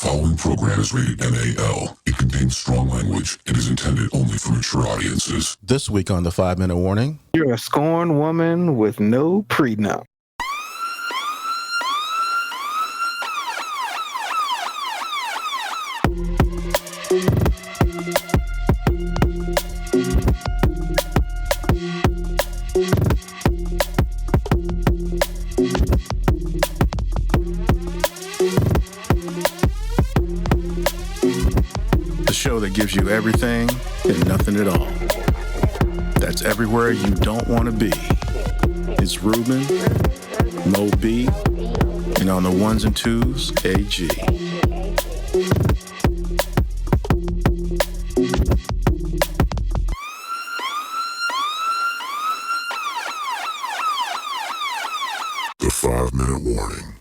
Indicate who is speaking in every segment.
Speaker 1: following program is rated NAL. It contains strong language and is intended only for mature audiences.
Speaker 2: This week on the 5-Minute Warning.
Speaker 3: You're a scorned woman with no prenup.
Speaker 2: Show that gives you everything and nothing at all. That's everywhere you don't want to be. It's Ruben, Mo B, and on the ones and twos, AG.
Speaker 1: The 5-Minute Warning.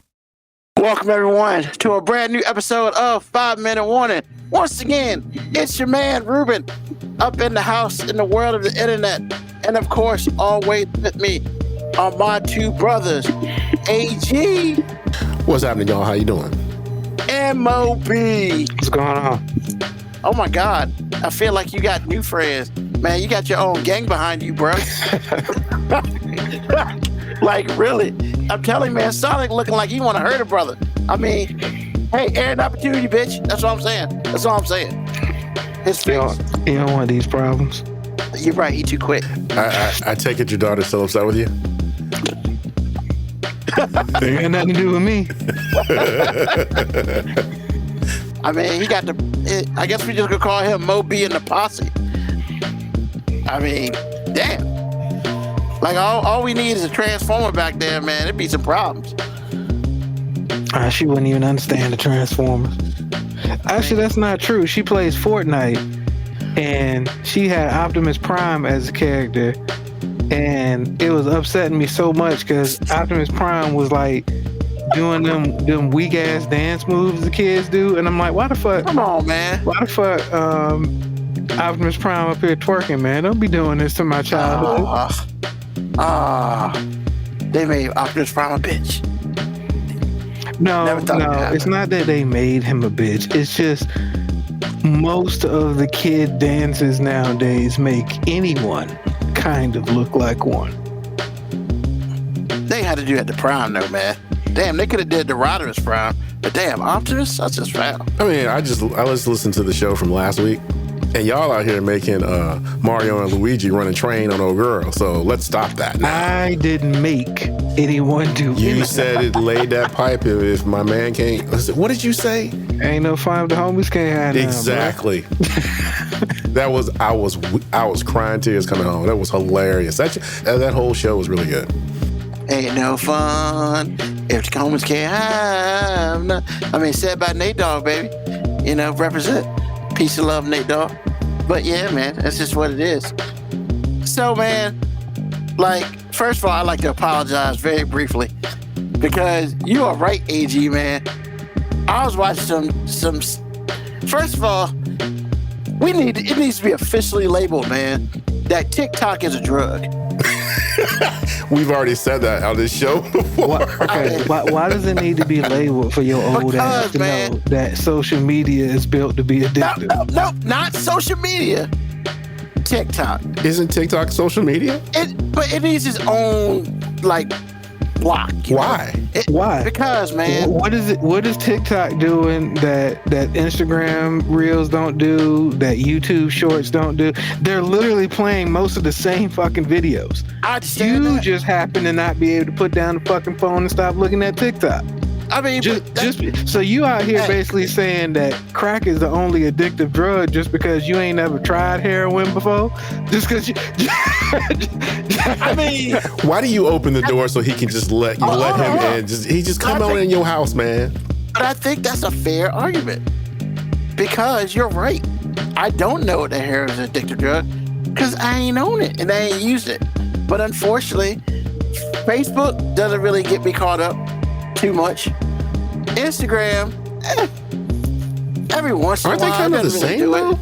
Speaker 4: Welcome, everyone, to a brand new episode of 5-Minute Warning. Once again, it's your man, Ruben, up in the house in the world of the internet. And of course, always with me are my two brothers, AG
Speaker 5: What's happening, y'all? How you doing?
Speaker 4: and Mo B.
Speaker 3: What's going on?
Speaker 4: Oh my God, I feel like you got new friends. Man, you got your own gang behind you, bro. Like, really. I'm telling you, man, Sonic looking like he want to hurt a brother. I mean, hey, airing opportunity, bitch. That's what I'm saying. That's all I'm saying. His
Speaker 3: You
Speaker 4: face.
Speaker 3: don't want these problems.
Speaker 4: You're right. He too quick.
Speaker 5: I take it your daughter's still upset with you?
Speaker 3: Ain't got nothing to do with me.
Speaker 4: I mean, he got the. I guess we just gonna call him Mo B and the posse. I mean, damn. Like all we need is a transformer back there, man. It'd be some problems.
Speaker 3: She wouldn't even understand the Transformers. Actually, that's not true. She plays Fortnite, and she had Optimus Prime as a character, and it was upsetting me so much because Optimus Prime was like doing them weak ass dance moves the kids do, and I'm like, why the fuck?
Speaker 4: Come on, man.
Speaker 3: Why the fuck? Optimus Prime up here twerking, man. Don't be doing this to my childhood.
Speaker 4: They made Optimus Prime a bitch.
Speaker 3: No,
Speaker 4: Never thought it'd happen.
Speaker 3: it's not that they made him a bitch. It's just most of the kid dances nowadays make anyone kind of look like one.
Speaker 4: They had to do it at the Prime, though, man. Damn, they could have did the Rodimus Prime, but damn, Optimus, that's just foul.
Speaker 5: I mean, I just listened to the show from last week, and y'all out here making Mario and Luigi run a train on old girl. So let's stop that now.
Speaker 3: I didn't make anyone do
Speaker 5: You
Speaker 3: anything.
Speaker 5: said it laid that pipe if my man can't. What did you say?
Speaker 3: Ain't no fun if the homies can't have none,
Speaker 5: Exactly. I was crying tears coming home. That was hilarious. That whole show was really good.
Speaker 4: Ain't no fun if the Coleman's can't have none. I mean, said by Nate Dogg, baby. You know, represent. Peace and love, Nate Dogg. But yeah, man, that's just what it is. So, man, like, first of all, I'd like to apologize very briefly because you are right, AG, man. I was watching some. First of all, it needs to be officially labeled, man, that TikTok is a drug.
Speaker 5: We've already said that on this show before.
Speaker 3: Why does it need to be labeled for your old ass to
Speaker 4: man.
Speaker 3: know that social media is built to be addictive?
Speaker 4: No, not social media. TikTok.
Speaker 5: Isn't TikTok social media?
Speaker 4: But it needs its own, like, block. you know?
Speaker 5: Why?
Speaker 3: Why?
Speaker 4: Because, man,
Speaker 3: What is TikTok doing that Instagram Reels don't do, that YouTube Shorts don't do? They're literally playing most of the same fucking videos.
Speaker 4: I understand
Speaker 3: You
Speaker 4: that.
Speaker 3: just happen to not be able to put down the fucking phone and stop looking at TikTok.
Speaker 4: I mean,
Speaker 3: So you out here
Speaker 4: Hey.
Speaker 3: basically saying that crack is the only addictive drug just because you ain't never tried heroin before? Just because you...
Speaker 4: I mean,
Speaker 5: Why do you open the door so he can just let him in? He just come on in your house, man.
Speaker 4: but I think that's a fair argument because you're right. I don't know that heroin is an addictive drug because I ain't own it and I ain't used it. But unfortunately, Facebook doesn't really get me caught up too much. Instagram, every once in a
Speaker 5: Aren't they
Speaker 4: while,
Speaker 5: kind
Speaker 4: I
Speaker 5: of the
Speaker 4: doesn't really
Speaker 5: same
Speaker 4: do
Speaker 5: though?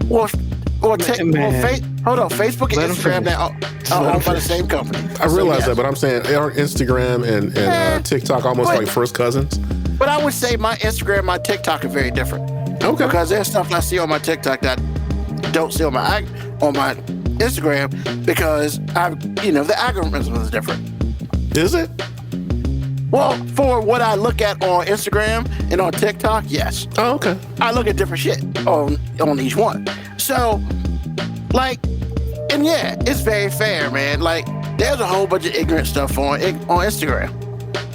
Speaker 5: though?
Speaker 4: Hold on, Facebook and
Speaker 3: Let 'em
Speaker 4: Instagram
Speaker 3: finish.
Speaker 4: now are owned by the same company.
Speaker 5: I realize
Speaker 4: yes.
Speaker 5: that, but I'm saying aren't Instagram and TikTok almost
Speaker 4: But-
Speaker 5: like first cousins?
Speaker 4: But I would say my Instagram, my TikTok are very different.
Speaker 5: Okay.
Speaker 4: Because there's stuff I see on my TikTok that I don't see on my Instagram because the algorithm is different.
Speaker 5: Is it?
Speaker 4: Well, for what I look at on Instagram and on TikTok, yes.
Speaker 5: Oh, okay.
Speaker 4: I look at different shit on each one. So, like, and yeah, it's very fair, man. Like, there's a whole bunch of ignorant stuff on Instagram.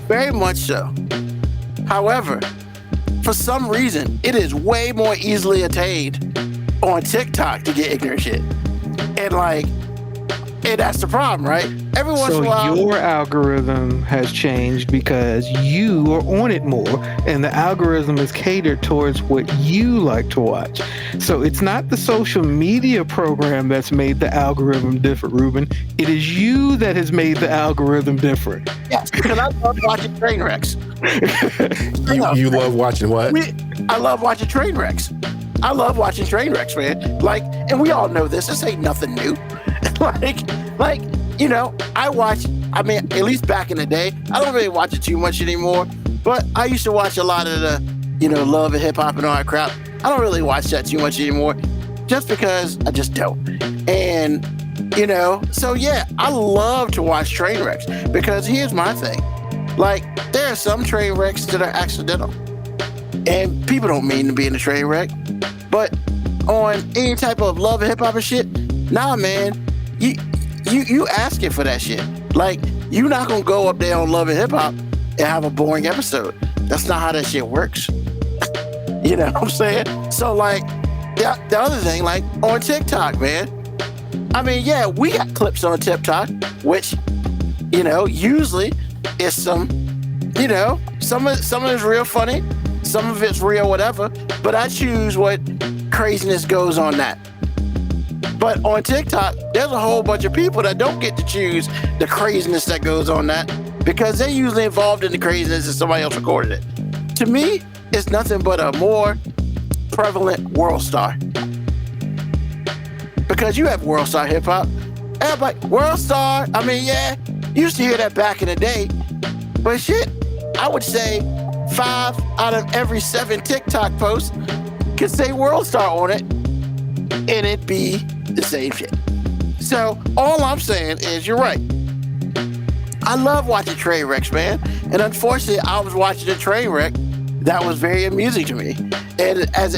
Speaker 4: Very much so. However, for some reason, it is way more easily attained on TikTok to get ignorant shit. And that's the problem, right? Every once in a while.
Speaker 3: So your algorithm has changed because you are on it more, and the algorithm is catered towards what you like to watch. So it's not the social media program that's made the algorithm different, Ruben. It is you that has made the algorithm different.
Speaker 4: Yes, because I love watching train wrecks.
Speaker 5: You love watching what?
Speaker 4: I love watching train wrecks. I love watching train wrecks, man. Like, and we all know this. This ain't nothing new. I watch, at least back in the day, I don't really watch it too much anymore, but I used to watch a lot of the, Love and Hip Hop and all that crap. I don't really watch that too much anymore just because I just don't. And, so yeah, I love to watch train wrecks because here's my thing. Like, there are some train wrecks that are accidental and people don't mean to be in a train wreck, but on any type of Love and Hip Hop and shit, nah, man, you asking for that shit. Like, you not gonna go up there on Love and Hip Hop and have a boring episode. That's not how that shit works. You know what I'm saying? So, like, the other thing, like, on TikTok, man. Yeah, we got clips on TikTok, which, usually is some of it's real funny, some of it's real whatever, but I choose what craziness goes on that. But on TikTok, there's a whole bunch of people that don't get to choose the craziness that goes on that because they're usually involved in the craziness and somebody else recorded it. To me, it's nothing but a more prevalent world star. Because you have world star hip hop. Everybody, world star, yeah, you used to hear that back in the day. But shit, I would say 5 out of every 7 TikTok posts could say world star on it, and it'd be the same shit. So all I'm saying is you're right. I love watching train wrecks, man. And unfortunately, I was watching a train wreck that was very amusing to me. And as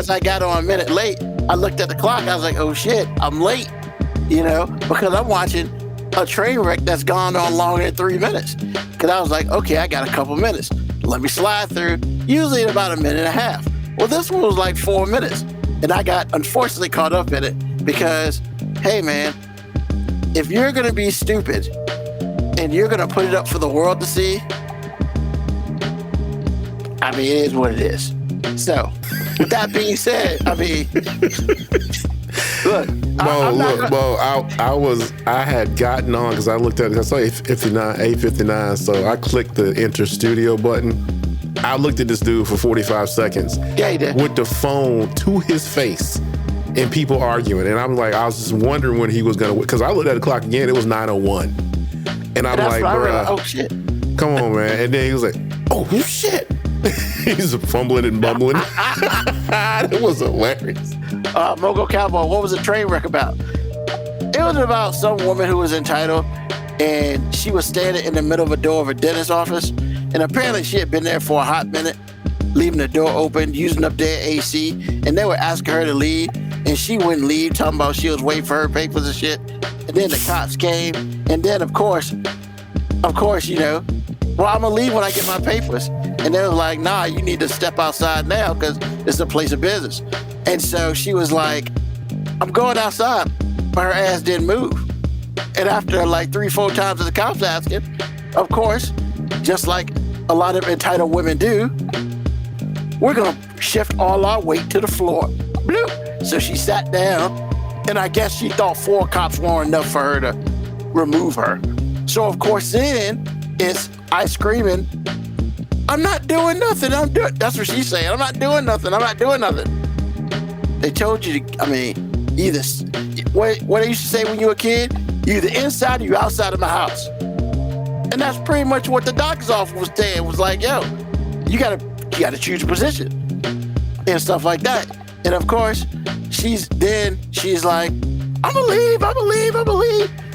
Speaker 4: I got on a minute late, I looked at the clock. I was like, oh shit, I'm late. Because I'm watching a train wreck that's gone on longer than 3 minutes. Because I was like, okay, I got a couple minutes. Let me slide through. Usually in about a minute and a half. Well, this one was like 4 minutes. And I got, unfortunately, caught up in it because, hey, man, if you're going to be stupid and you're going to put it up for the world to see, it is what it is. So, with that being said, look. I had gotten on because I looked at it. I saw 8:59, so I clicked the enter studio button. I looked at this dude for 45 seconds. Yeah, he did.
Speaker 5: With the phone to his face and people arguing. And I'm like, I was just wondering when he was going to, because I looked at the clock again, it was 9:01. And I'm like, bro,
Speaker 4: oh shit.
Speaker 5: Come on, man. And then he was like, oh shit. He's fumbling and bumbling. It was hilarious.
Speaker 4: Mogul Cowboy, what was the train wreck about? It was about some woman who was entitled, and she was standing in the middle of a door of a dentist's office. And apparently she had been there for a hot minute, leaving the door open, using up their AC, and they were asking her to leave, and she wouldn't leave, talking about she was waiting for her papers and shit. And then the cops came, and then of course, well, I'm gonna leave when I get my papers. And they were like, nah, you need to step outside now because it's a place of business. And so she was like, I'm going outside. But her ass didn't move. And after like 3-4 times the cops asking, of course, just like a lot of entitled women do, we're gonna shift all our weight to the floor. Bloop. So she sat down, and I guess she thought 4 cops weren't enough for her to remove her. So of course then it's I screaming, I'm not doing nothing. That's what she's saying. I'm not doing nothing. They told you to, either, what they used to say when you were a kid, you either inside or you outside of my house. And that's pretty much what the doctor's office was saying. It was like, yo, you gotta choose a position and stuff like that. And of course, she's like, I'm gonna leave.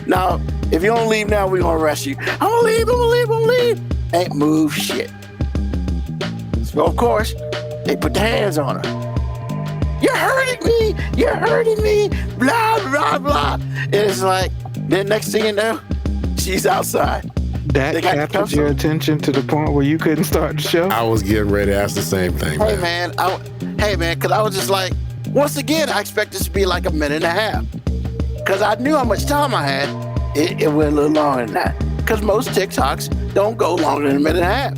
Speaker 4: Now, if you don't leave now, we're gonna arrest you. I'm gonna leave. Ain't move shit. So of course, they put their hands on her. You're hurting me, blah, blah, blah. And it's like, then next thing you know, she's outside.
Speaker 3: That captured your attention to the point where you couldn't start the show?
Speaker 5: I was getting ready to ask the same thing,
Speaker 4: Hey man, because I was just like, once again, I expect this to be like a minute and a half. Because I knew how much time I had. It went a little longer than that. Because most TikToks don't go longer than a minute and a half.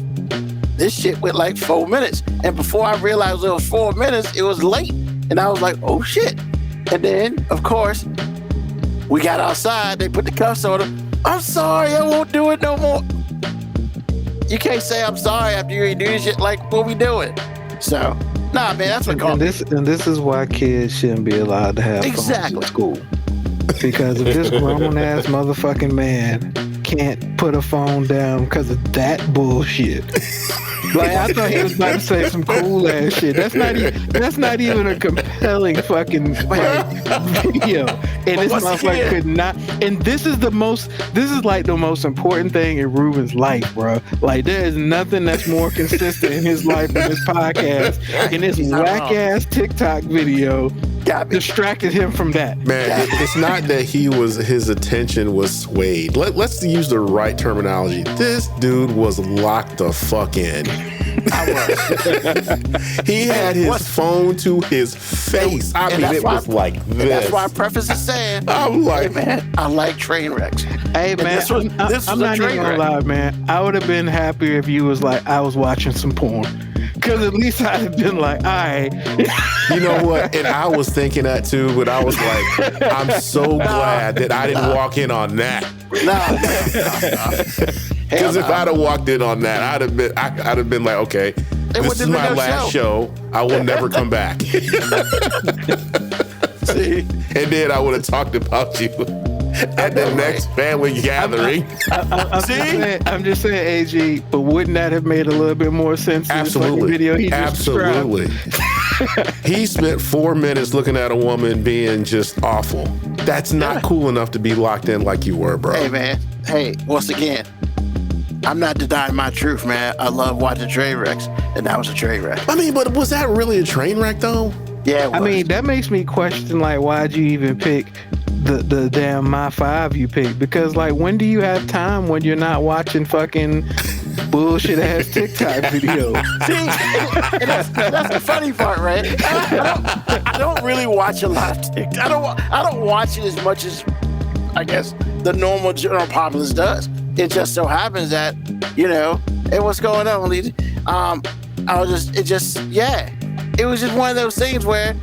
Speaker 4: This shit went like 4 minutes. And before I realized it was 4 minutes, it was late. And I was like, oh shit. And then, of course, we got outside. They put the cuffs on her. I'm sorry, I won't do it no more. You can't say I'm sorry after you do this shit. Like, what we doing? So, nah, man, that's what
Speaker 3: and this is why kids shouldn't be allowed to have phones in school. Because if this grown ass motherfucking man can't put a phone down because of that bullshit. Like, I thought he was about to say some cool ass shit. That's not even a compelling fucking video. And this motherfucker could not. And this is like the most important thing in Ruben's life, bro. Like, there is nothing that's more consistent in his life than this podcast. And this whack ass TikTok video distracted him from that.
Speaker 5: Man, it's not that his attention was swayed. Let's use the right terminology. This dude was locked the fuck in.
Speaker 4: I was.
Speaker 5: He had his phone to his face. I mean, it was like this.
Speaker 4: That's why I preface is saying,
Speaker 5: I'm like,
Speaker 4: hey, man, I like train wrecks.
Speaker 3: Hey, man, I'm not even gonna lie, man. I would have been happier if you was like, I was watching some porn. Because at least I'd have been like, all right.
Speaker 5: You know what? And I was thinking that too, but I was like, I'm so glad that I didn't walk in on that.
Speaker 4: No.
Speaker 5: Because if I'd have walked in on that, I'd have been like, okay, this is my last show. I will never come back. See? And then I would have talked about you at the next family gathering.
Speaker 3: I'm just saying, AG, but wouldn't that have made a little bit more sense in this fucking video he just described?
Speaker 5: He spent 4 minutes looking at a woman being just awful. That's not cool enough to be locked in like you were, bro.
Speaker 4: Hey, man. Hey, once again, I'm not denying my truth, man. I love watching train wrecks, and that was a train wreck.
Speaker 5: I mean, but was that really a train wreck, though?
Speaker 4: Yeah,
Speaker 3: I mean, that makes me question, like, why'd you even pick the damn My 5 you picked? Because, like, when do you have time when you're not watching fucking bullshit ass TikTok videos?
Speaker 4: See, and that's the funny part, right? I don't really watch a lot of TikTok. I don't watch it as much as, I guess, the normal general populace does. It just so happens that, you know, hey, what's going on, Lita? It was just one of those things where,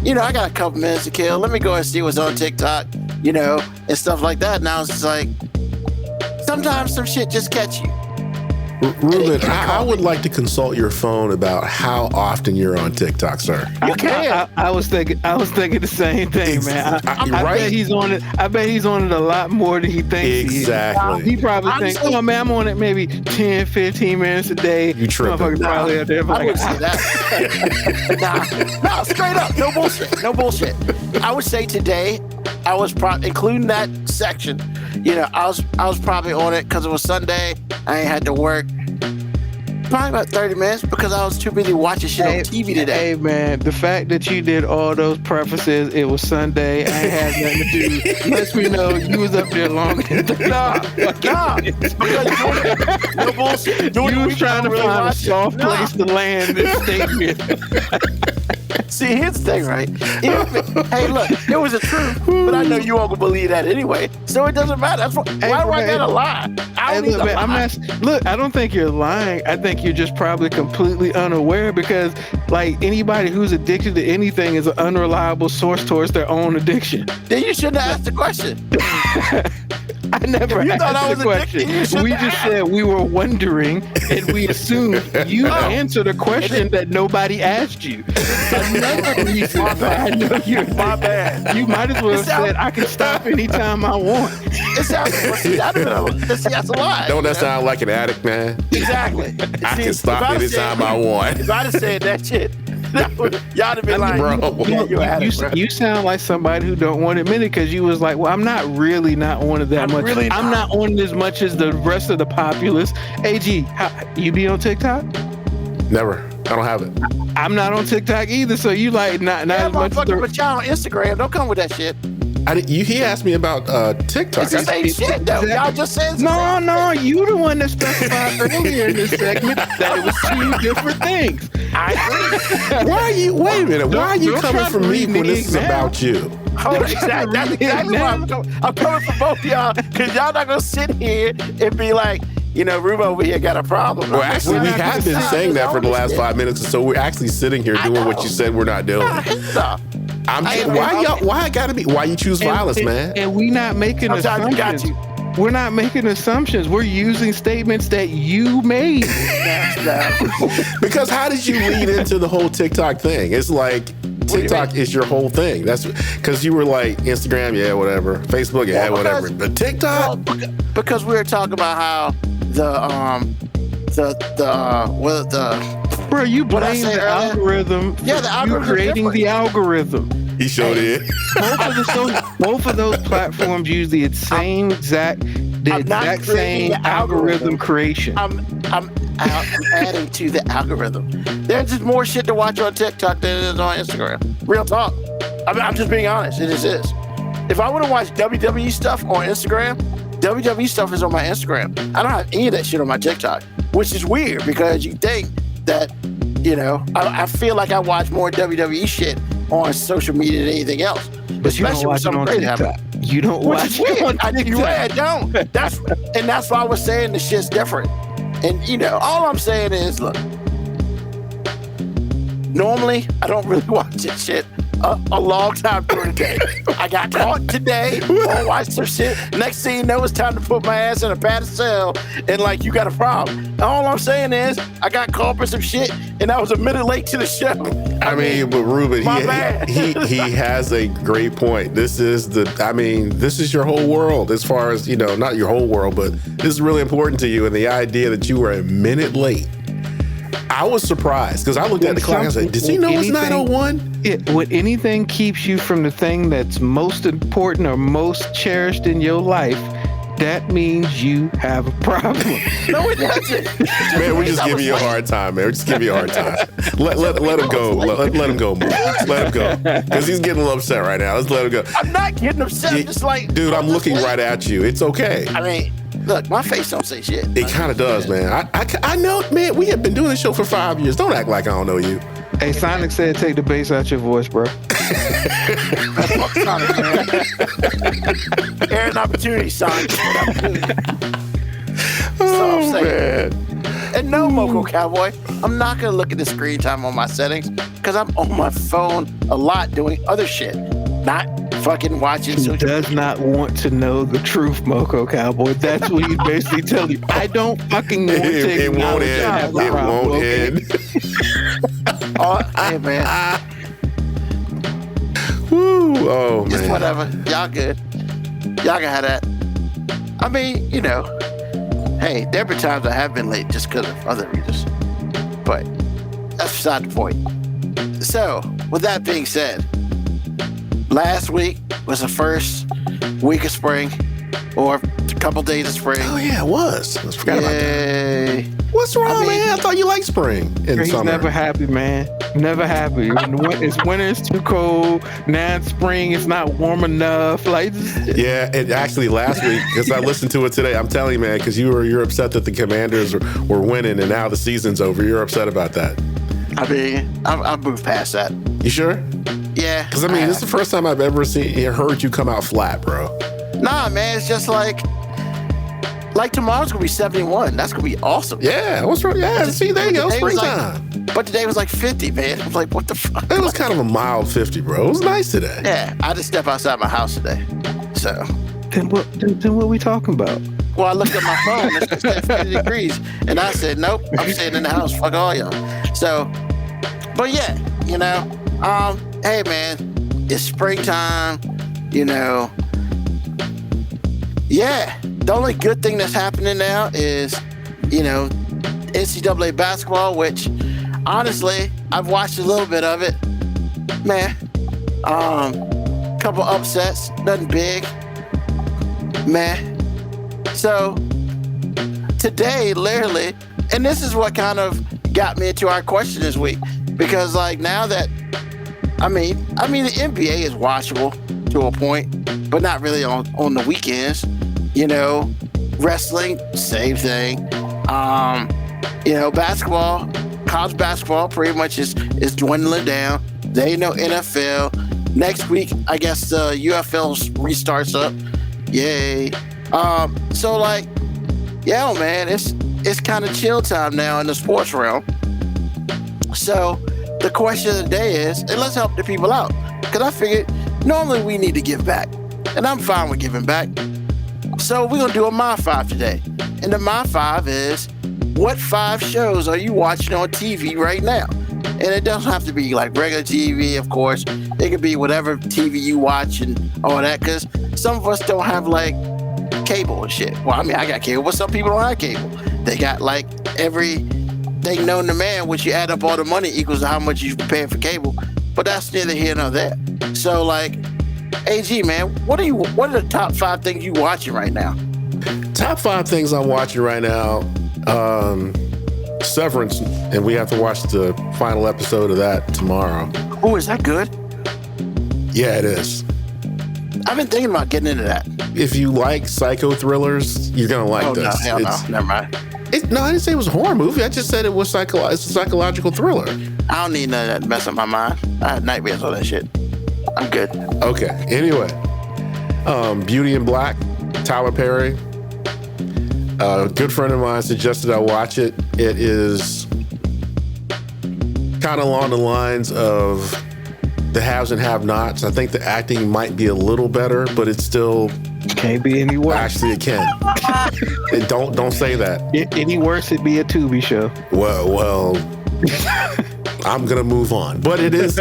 Speaker 4: you know, I got a couple minutes to kill. Let me go and see what's on TikTok, you know, and stuff like that. Now it's just like, sometimes some shit just catch you.
Speaker 5: Ruben, I would like to consult your phone about how often you're on TikTok, sir.
Speaker 4: You can.
Speaker 3: I was thinking the same thing, man. I
Speaker 5: right?
Speaker 3: bet he's on it. I bet he's on it a lot more than he thinks
Speaker 5: Exactly.
Speaker 3: He probably thinks, oh man, I'm on it maybe 10, 15 minutes a day.
Speaker 5: You tripping.
Speaker 4: Probably out there I would say that. nah, straight up. No bullshit. I would say today, I was including that section. You know, I was probably on it because it was Sunday. I ain't had to work. Probably about 30 minutes because I was too busy watching shit on TV today.
Speaker 3: Hey man, the fact that you did all those prefaces, it was Sunday, I ain't had nothing to do, lets me know you was up there longer than
Speaker 4: Nah. No bullshit.
Speaker 3: You was trying to find a soft place to land this statement.
Speaker 4: See, here's the thing, right? Hey, look, it was the truth, but I know you all gonna believe that anyway, so it doesn't matter. That's why do I gotta lie? I don't need to lie.
Speaker 3: Look, I don't think you're lying. I think you're just probably completely unaware because, like, anybody who's addicted to anything is an unreliable source towards their own addiction.
Speaker 4: Then you shouldn't have asked the question.
Speaker 3: I never
Speaker 4: You
Speaker 3: asked
Speaker 4: thought I was
Speaker 3: the
Speaker 4: a dick,
Speaker 3: question.
Speaker 4: you shouldn't
Speaker 3: We
Speaker 4: have
Speaker 3: just said we were wondering, and we assumed you answered a question that nobody asked you. Another reason why I know you're
Speaker 4: My bad.
Speaker 3: You might as well have said, I can stop anytime I want.
Speaker 4: It sounds that's a lie.
Speaker 5: Don't that sound like an addict, man?
Speaker 4: Exactly.
Speaker 5: I can stop anytime I want.
Speaker 4: If I'd have said that shit, y'all have been like,
Speaker 5: bro.
Speaker 4: yeah, you're at it, bro.
Speaker 3: You sound like somebody who don't want to admit it because you was like, well, I'm not really not on it that
Speaker 4: I'm
Speaker 3: much.
Speaker 4: really
Speaker 3: I'm not on it as much as the rest of the populace. AG, you be on TikTok?
Speaker 5: Never. I don't have it.
Speaker 3: I'm not on TikTok either, so you like not
Speaker 4: Yeah,
Speaker 3: as much as
Speaker 4: motherfucker, but y'all on Instagram. Don't come with that shit.
Speaker 5: He asked me about TikTok.
Speaker 4: It's the same shit, though. Y'all just said
Speaker 3: No, you the one that specified earlier in this segment that it was two different things.
Speaker 4: I agree.
Speaker 5: Why are you? Wait a minute. Why are you
Speaker 3: Don't
Speaker 5: coming
Speaker 3: try
Speaker 5: from
Speaker 3: to
Speaker 5: me
Speaker 3: read
Speaker 5: when
Speaker 3: me
Speaker 5: this is
Speaker 3: now.
Speaker 5: about you?
Speaker 4: That's exactly why I'm coming for both of y'all, because y'all not gonna sit here and be like, Ruben over here got a problem.
Speaker 5: Well, actually, we have been saying that for the last 5 minutes, so we're actually sitting here doing what you said we're not doing. Why you choose violence, man?
Speaker 3: And we not making
Speaker 4: Sometimes you
Speaker 3: assumptions.
Speaker 4: got
Speaker 3: We're not making assumptions. We're using statements that you made.
Speaker 5: Because how did you lead into the whole TikTok thing? It's like TikTok is your whole thing. That's because you were like Instagram, yeah, whatever. Facebook, yeah, whatever. But TikTok,
Speaker 4: because we were talking about how
Speaker 3: Bro, you
Speaker 4: What I
Speaker 3: blame
Speaker 4: said
Speaker 3: the
Speaker 4: earlier?
Speaker 3: algorithm.
Speaker 4: Yeah, the
Speaker 3: You
Speaker 4: algorithm's
Speaker 3: creating
Speaker 4: different.
Speaker 3: the algorithm.
Speaker 5: he showed it.
Speaker 3: Both of those platforms use the same exact
Speaker 4: I'm not
Speaker 3: same
Speaker 4: creating the algorithm.
Speaker 3: creation.
Speaker 4: I'm adding to the algorithm. There's just more shit to watch on TikTok than there is on Instagram. Real talk. I'm just being honest. It just is. If I want to watch WWE stuff on Instagram, WWE stuff is on my Instagram. I don't have any of that shit on my TikTok, which is weird because you think that, I feel like I watch more WWE shit on social media than anything else.
Speaker 3: But you don't watch it on TikTok. You don't
Speaker 4: Which
Speaker 3: watch
Speaker 4: is
Speaker 3: it
Speaker 4: weird.
Speaker 3: on
Speaker 4: I
Speaker 3: TikTok.
Speaker 4: don't. That's why I was saying the shit's different. And all I'm saying is, look, normally I don't really watch this shit a long time during the day. I got caught today. I watched some shit. Next thing you know, it's time to put my ass in a padded cell and you got a problem. And all I'm saying is I got caught for some shit and I was a minute late to the show.
Speaker 5: I mean, but Ruben,
Speaker 4: my bad.
Speaker 5: he has a great point. This is your whole world as far as, not your whole world, but this is really important to you. And the idea that you were a minute late, I was surprised because I looked at the clock and I said, does he know it's 9:01?
Speaker 3: When anything keeps you from the thing that's most important or most cherished in your life, that means you have a problem.
Speaker 4: No, it doesn't.
Speaker 5: Man, we're just giving you a hard time, man. We're just giving you a hard time. Let him go. Let him go, man. Let him go. Because he's getting a little upset right now. Let's let him go.
Speaker 4: I'm not getting upset. I'm just like,
Speaker 5: dude, I'm looking right at you. It's okay.
Speaker 4: I mean, look, my face don't say shit.
Speaker 5: It kind of does, man. I know, man. We have been doing this show for 5 years. Don't act like I don't know you.
Speaker 3: Hey, Sonic said take the bass out your voice, bro.
Speaker 4: That's what Sonic, man. Air an opportunity, Sonic. That's all I'm saying.
Speaker 5: Man.
Speaker 4: And no, Moco Cowboy, I'm not going to look at the screen time on my settings because I'm on my phone a lot doing other shit. Not fucking watching.
Speaker 3: He does not want to know the truth, Moco Cowboy. That's what he's basically telling you. I don't fucking want to
Speaker 5: It won't end. It won't end.
Speaker 4: Oh, hey, man.
Speaker 5: Woo. Oh, man.
Speaker 4: Just whatever. Y'all good. Y'all can have that. I mean, hey, there have been times I have been late just because of other reasons. But that's beside the point. So, with that being said, last week was the first week of spring, or a couple days of spring.
Speaker 5: Oh, yeah, it was. I forgot about that. What's wrong, man? I thought you liked spring and
Speaker 3: He's
Speaker 5: summer.
Speaker 3: never happy, man. Never happy. It's winter, it's too cold. Now it's spring, it's not warm enough.
Speaker 5: Yeah, and actually last week, because I listened to it today, I'm telling you, man, because you're upset that the Commanders were winning and now the season's over. You're upset about that.
Speaker 4: I mean, I moved past that.
Speaker 5: You sure?
Speaker 4: Yeah.
Speaker 5: Because, I mean, this is the first time I've ever heard you come out flat, bro.
Speaker 4: Nah, man, it's just like tomorrow's gonna be 71. That's gonna be awesome.
Speaker 5: Yeah, what's wrong? Yeah, see, there you go, springtime.
Speaker 4: But today was like 50, man. I was like, what the fuck?
Speaker 5: It was kind of a mild 50, bro. It was nice today.
Speaker 4: Yeah, I just stepped outside my house today. So,
Speaker 3: Then what we talking about?
Speaker 4: Well, I looked at my phone. It said 50 degrees, and I said, "Nope, I'm staying in the house. Fuck all y'all." So, but yeah, hey man, it's springtime. Yeah. The only good thing that's happening now is, NCAA basketball, which honestly I've watched a little bit of it. Man, couple upsets, nothing big. Man. So today, literally, and this is what kind of got me into our question this week, because now that I mean the NBA is watchable to a point, but not really on the weekends. Wrestling, same thing. Basketball, college basketball pretty much is dwindling down. There ain't no NFL. Next week, I guess the UFL restarts up. Yay. So man, it's kind of chill time now in the sports realm. So the question of the day is, and let's help the people out, because I figured normally we need to give back, and I'm fine with giving back. So we're gonna do a My 5 today, and the My 5 is, what 5 shows are you watching on TV right now? And it doesn't have to be regular TV, of course. It could be whatever TV you watch and all that, because some of us don't have cable and shit. Well, I got cable, but some people don't have cable. They got everything known to man, which you add up all the money equals how much you pay for cable. But that's neither here nor there. So AG, man, what are the top 5 things you watching right now?
Speaker 5: Top 5 things I'm watching right now. Severance, and we have to watch the final episode of that tomorrow.
Speaker 4: Oh, is that good?
Speaker 5: Yeah, it is.
Speaker 4: I've been thinking about getting into that.
Speaker 5: If you like psycho thrillers, you're gonna like this.
Speaker 4: No, hell no, never mind.
Speaker 5: No, I didn't say it was a horror movie. I just said it was it's a psychological thriller.
Speaker 4: I don't need none of that to mess up my mind. I had nightmares on that shit. I'm good.
Speaker 5: Okay. Anyway, Beauty in Black, Tyler Perry. A good friend of mine suggested I watch it. It is kind of along the lines of the haves and have-nots. I think the acting might be a little better, but it's still
Speaker 3: can't be any worse.
Speaker 5: Actually, it can. And don't say that.
Speaker 3: Any worse, it'd be a Tubi show.
Speaker 5: Well. I'm gonna move on, but it is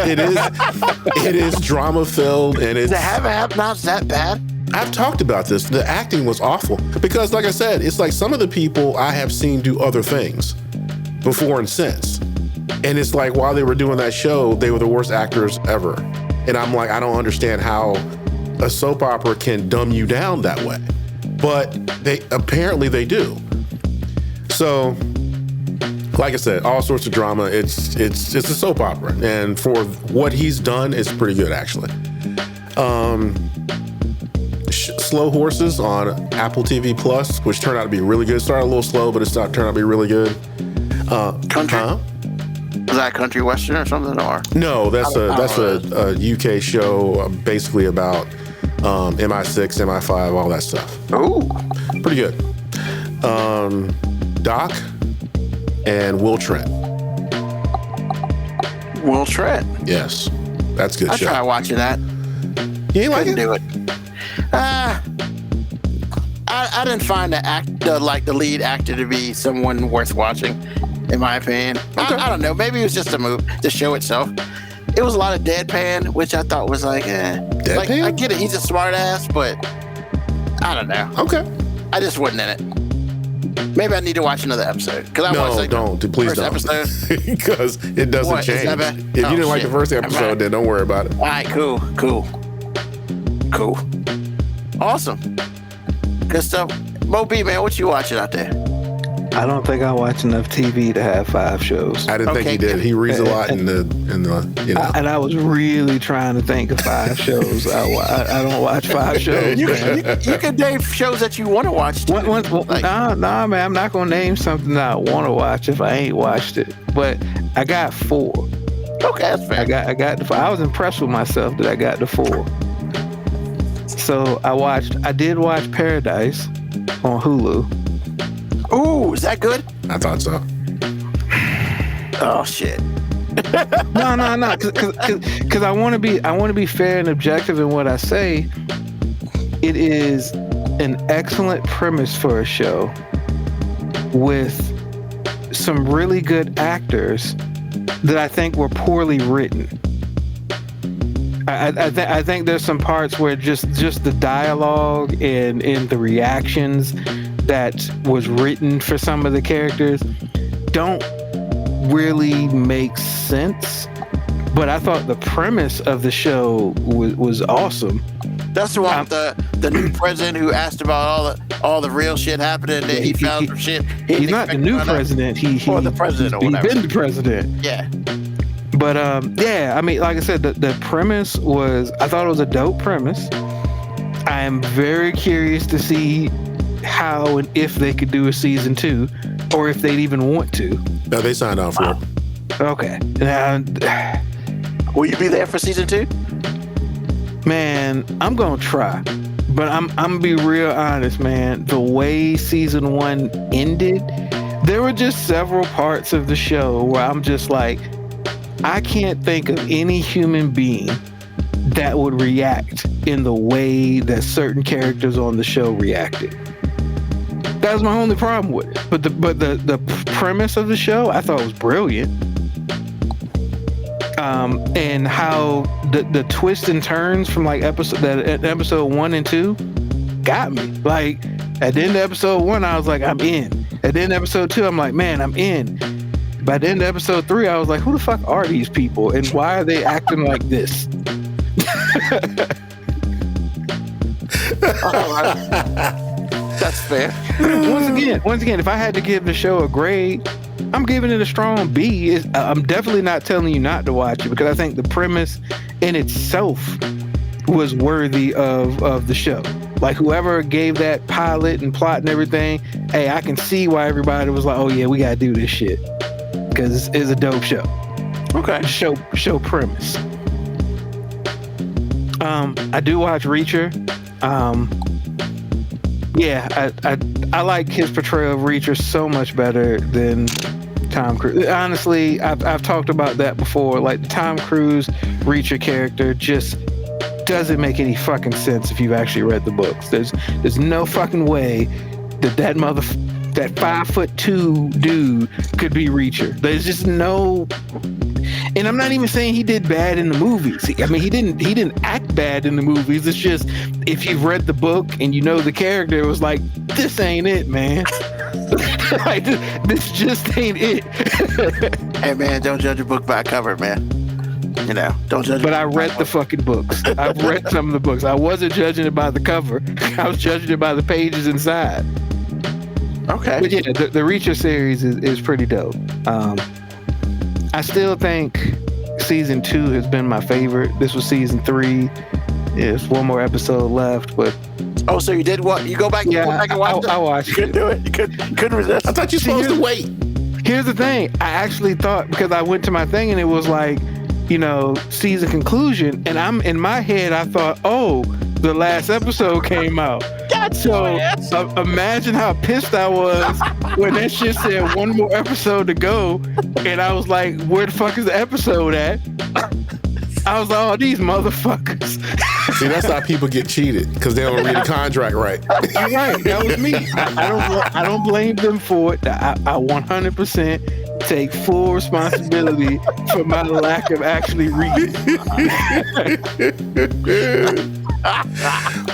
Speaker 5: drama filled, and it's
Speaker 4: the have-nots that bad.
Speaker 5: I've talked about this. The acting was awful because, like I said, it's some of the people I have seen do other things before and since, and it's while they were doing that show, they were the worst actors ever, and I'm I don't understand how a soap opera can dumb you down that way, but they do. So. Like I said, all sorts of drama. It's a soap opera, and for what he's done, it's pretty good actually. Slow Horses on Apple TV Plus, which turned out to be really good. Started a little slow, but it's turned out to be really good.
Speaker 4: Country? Is that country western or something? Or
Speaker 5: no, that's a UK show basically about MI6, MI5, all that stuff.
Speaker 4: Oh,
Speaker 5: pretty good. Doc. And Will Trent.
Speaker 4: Will Trent?
Speaker 5: Yes. That's good. I
Speaker 4: tried watching that.
Speaker 5: You ain't
Speaker 4: Couldn't do it. I didn't find the lead actor to be someone worth watching, in my opinion. Okay. I don't know. Maybe it was just the show itself. It was a lot of deadpan, which I thought was Deadpan? I get it. He's a smart ass, but I don't know.
Speaker 5: Okay.
Speaker 4: I just wasn't in it. Maybe I need to watch another episode.
Speaker 5: Please don't.
Speaker 4: Episode.
Speaker 5: Because it doesn't change. If you didn't like the first episode, then don't worry about it.
Speaker 4: All right, cool. Awesome. Good stuff. Mo B, man, what you watching out there?
Speaker 3: I don't think I watch enough TV to have 5 shows.
Speaker 5: I didn't think he did. He reads a lot in the
Speaker 3: And I was really trying to think of 5 shows. I don't watch 5 shows.
Speaker 4: You can name shows that you want to watch too.
Speaker 3: Nah, man, I'm not gonna name something that I want to watch if I ain't watched it. But I got 4.
Speaker 4: Okay, that's fair.
Speaker 3: I got the 4. I was impressed with myself that I got the 4. So I did watch Paradise on Hulu.
Speaker 4: Ooh, is that good?
Speaker 5: I thought so.
Speaker 4: Oh shit.
Speaker 3: No, because I want to be fair and objective in what I say. it is an excellent premise for a show with some really good actors that I think were poorly written. I think there's some parts where just the dialogue and the reactions that was written for some of the characters don't really make sense. But I thought the premise of the show was awesome.
Speaker 4: That's the one with the new president who asked about all the real shit happening. That he found some shit.
Speaker 3: He's not the new president.
Speaker 4: Or the president or whatever.
Speaker 3: He's been the president.
Speaker 4: Yeah.
Speaker 3: But yeah, I mean, like I said, the premise was, I thought it was a dope premise. I am very curious to see how and if they could do a season 2, or if they'd even want to.
Speaker 5: No, they signed off for it.
Speaker 3: Okay.
Speaker 4: Will you be there for season 2?
Speaker 3: Man, I'm gonna try, but I'm gonna be real honest, man. The way season 1 ended, there were just several parts of the show where I'm just like, I can't think of any human being that would react in the way that certain characters on the show reacted. That was my only problem with it. But the premise of the show, I thought was brilliant. And how the twists and turns from like episode 1 and 2 got me. Like at the end of episode 1, I was like, I'm in. At the end of episode 2, I'm like, man, I'm in. By the end of episode 3, I was like, who the fuck are these people and why are they acting like this?
Speaker 4: That's fair.
Speaker 3: Once again, if I had to give the show a grade, I'm giving it a strong B. I'm definitely not telling you not to watch it, because I think the premise in itself was worthy of the show. Like whoever gave that pilot and plot and everything, hey, I can see why everybody was like, oh yeah, we gotta do this shit, because it's a dope show.
Speaker 4: Okay.
Speaker 3: Show premise. I do watch Reacher. Yeah, I like his portrayal of Reacher so much better than Tom Cruise. Honestly, I've talked about that before. Like the Tom Cruise Reacher character just doesn't make any fucking sense if you've actually read the books. There's no fucking way that 5'2" dude could be Reacher. There's just no. And I'm not even saying he did bad in the movies. He didn't act bad in the movies. It's just, if you've read the book and you know the character, it was like, this ain't it, man. Like, this just ain't it.
Speaker 4: Hey, man, don't judge a book by a cover, man. You know, don't judge.
Speaker 3: But I read the fucking books. I've read some of the books. I wasn't judging it by the cover. I was judging it by the pages inside.
Speaker 4: Okay.
Speaker 3: But yeah, the Reacher series is pretty dope. I still think season 2 has been my favorite. This was season 3. There's one more episode left, but
Speaker 4: oh, so you did what? You go back?
Speaker 3: yeah,
Speaker 4: go back and watch
Speaker 3: I
Speaker 4: it?
Speaker 3: watched
Speaker 4: You couldn't
Speaker 3: it.
Speaker 4: do it. You couldn't resist.
Speaker 5: I thought you were supposed to wait.
Speaker 3: Here's the thing. I actually thought, because I went to my thing and it was like, you know, season conclusion, and I'm in my head. I thought, oh, the last episode came out. So imagine how pissed I was when that shit said one more episode to go, and I was like, where the fuck is the episode at? I was like, oh, these motherfuckers.
Speaker 5: See, that's how people get cheated, because they don't read the contract right.
Speaker 3: You're right. That was me. I don't blame them for it. I 100% take full responsibility for my lack of actually reading.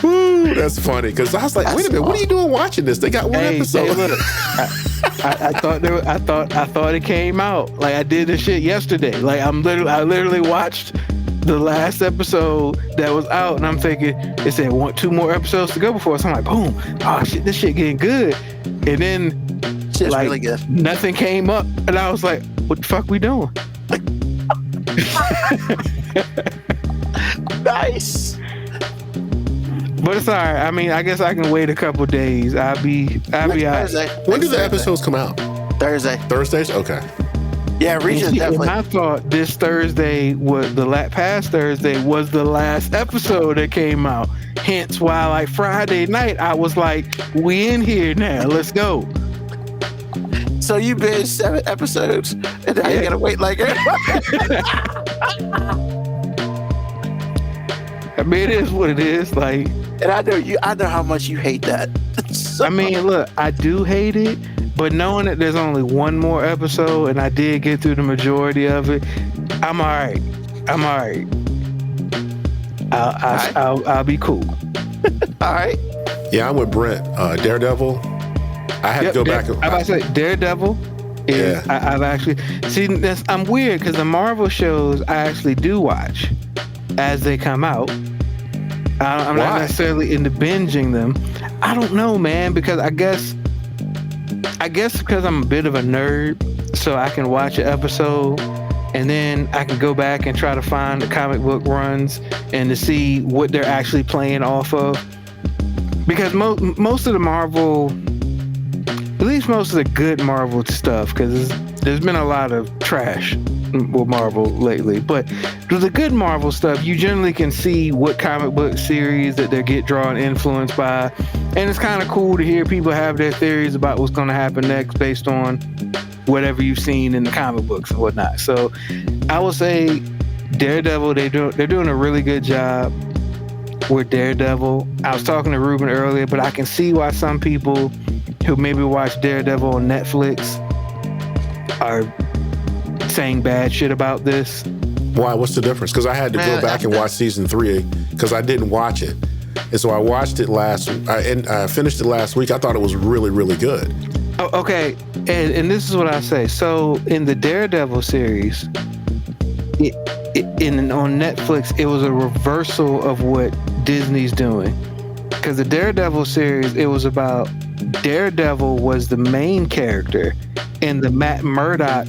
Speaker 5: Woo, that's funny, because I was like, wait a minute, what are you doing watching this? They got one episode.
Speaker 3: Hey, look, I thought it came out. Like, I did this shit yesterday. Like, I literally watched the last episode that was out, and I'm thinking it said 2 more episodes to go before. So I'm like, boom, oh shit, this shit getting good. And then
Speaker 4: Shit's
Speaker 3: like
Speaker 4: really good.
Speaker 3: nothing came up, and I was like, what the fuck we doing?
Speaker 4: Nice.
Speaker 3: But it's all right. I mean, I guess I can wait a couple days. I'll be all right.
Speaker 4: Thursday.
Speaker 5: When do the
Speaker 4: Thursday.
Speaker 5: episodes come out?
Speaker 4: Thursday.
Speaker 5: Thursdays? Okay.
Speaker 4: Yeah, Reacher's
Speaker 3: And
Speaker 4: definitely.
Speaker 3: I thought this Thursday was past Thursday was the last episode that came out. Hence why, like, Friday night, I was like, we in here now. Let's go.
Speaker 4: So you binged 7 episodes, and now you gotta wait like
Speaker 3: I mean, it is what it is. Like,
Speaker 4: And I know how much you hate that.
Speaker 3: I mean, look, I do hate it, but knowing that there's only one more episode and I did get through the majority of it, I'm all right. I'll be cool.
Speaker 4: All right.
Speaker 5: Yeah, I'm with Brent. Daredevil. I had to go back.
Speaker 3: I'm about to say Daredevil.
Speaker 5: Yeah.
Speaker 3: I've actually seen this. I'm weird because the Marvel shows I actually do watch as they come out. I'm not necessarily into binging them. I don't know, man, because I guess because I'm a bit of a nerd, so I can watch an episode and then I can go back and try to find the comic book runs and to see what they're actually playing off of. Because most of the Marvel, at least most of the good Marvel stuff, because there's been a lot of trash with Marvel lately, but with the good Marvel stuff, you generally can see what comic book series that they get drawn influenced by, and it's kind of cool to hear people have their theories about what's going to happen next based on whatever you've seen in the comic books and whatnot. So I would say Daredevil, they're doing a really good job with Daredevil. I was talking to Ruben earlier, but I can see why some people who maybe watch Daredevil on Netflix are saying bad shit about this.
Speaker 5: Why? What's the difference? Because I had to go back and watch season 3 because I didn't watch it, and so I watched it I finished it last week. I thought it was really, really good.
Speaker 3: Oh, okay, and this is what I say. So in the Daredevil series, on Netflix, it was a reversal of what Disney's doing. Because the Daredevil series, it was about Daredevil was the main character, and the Matt Murdock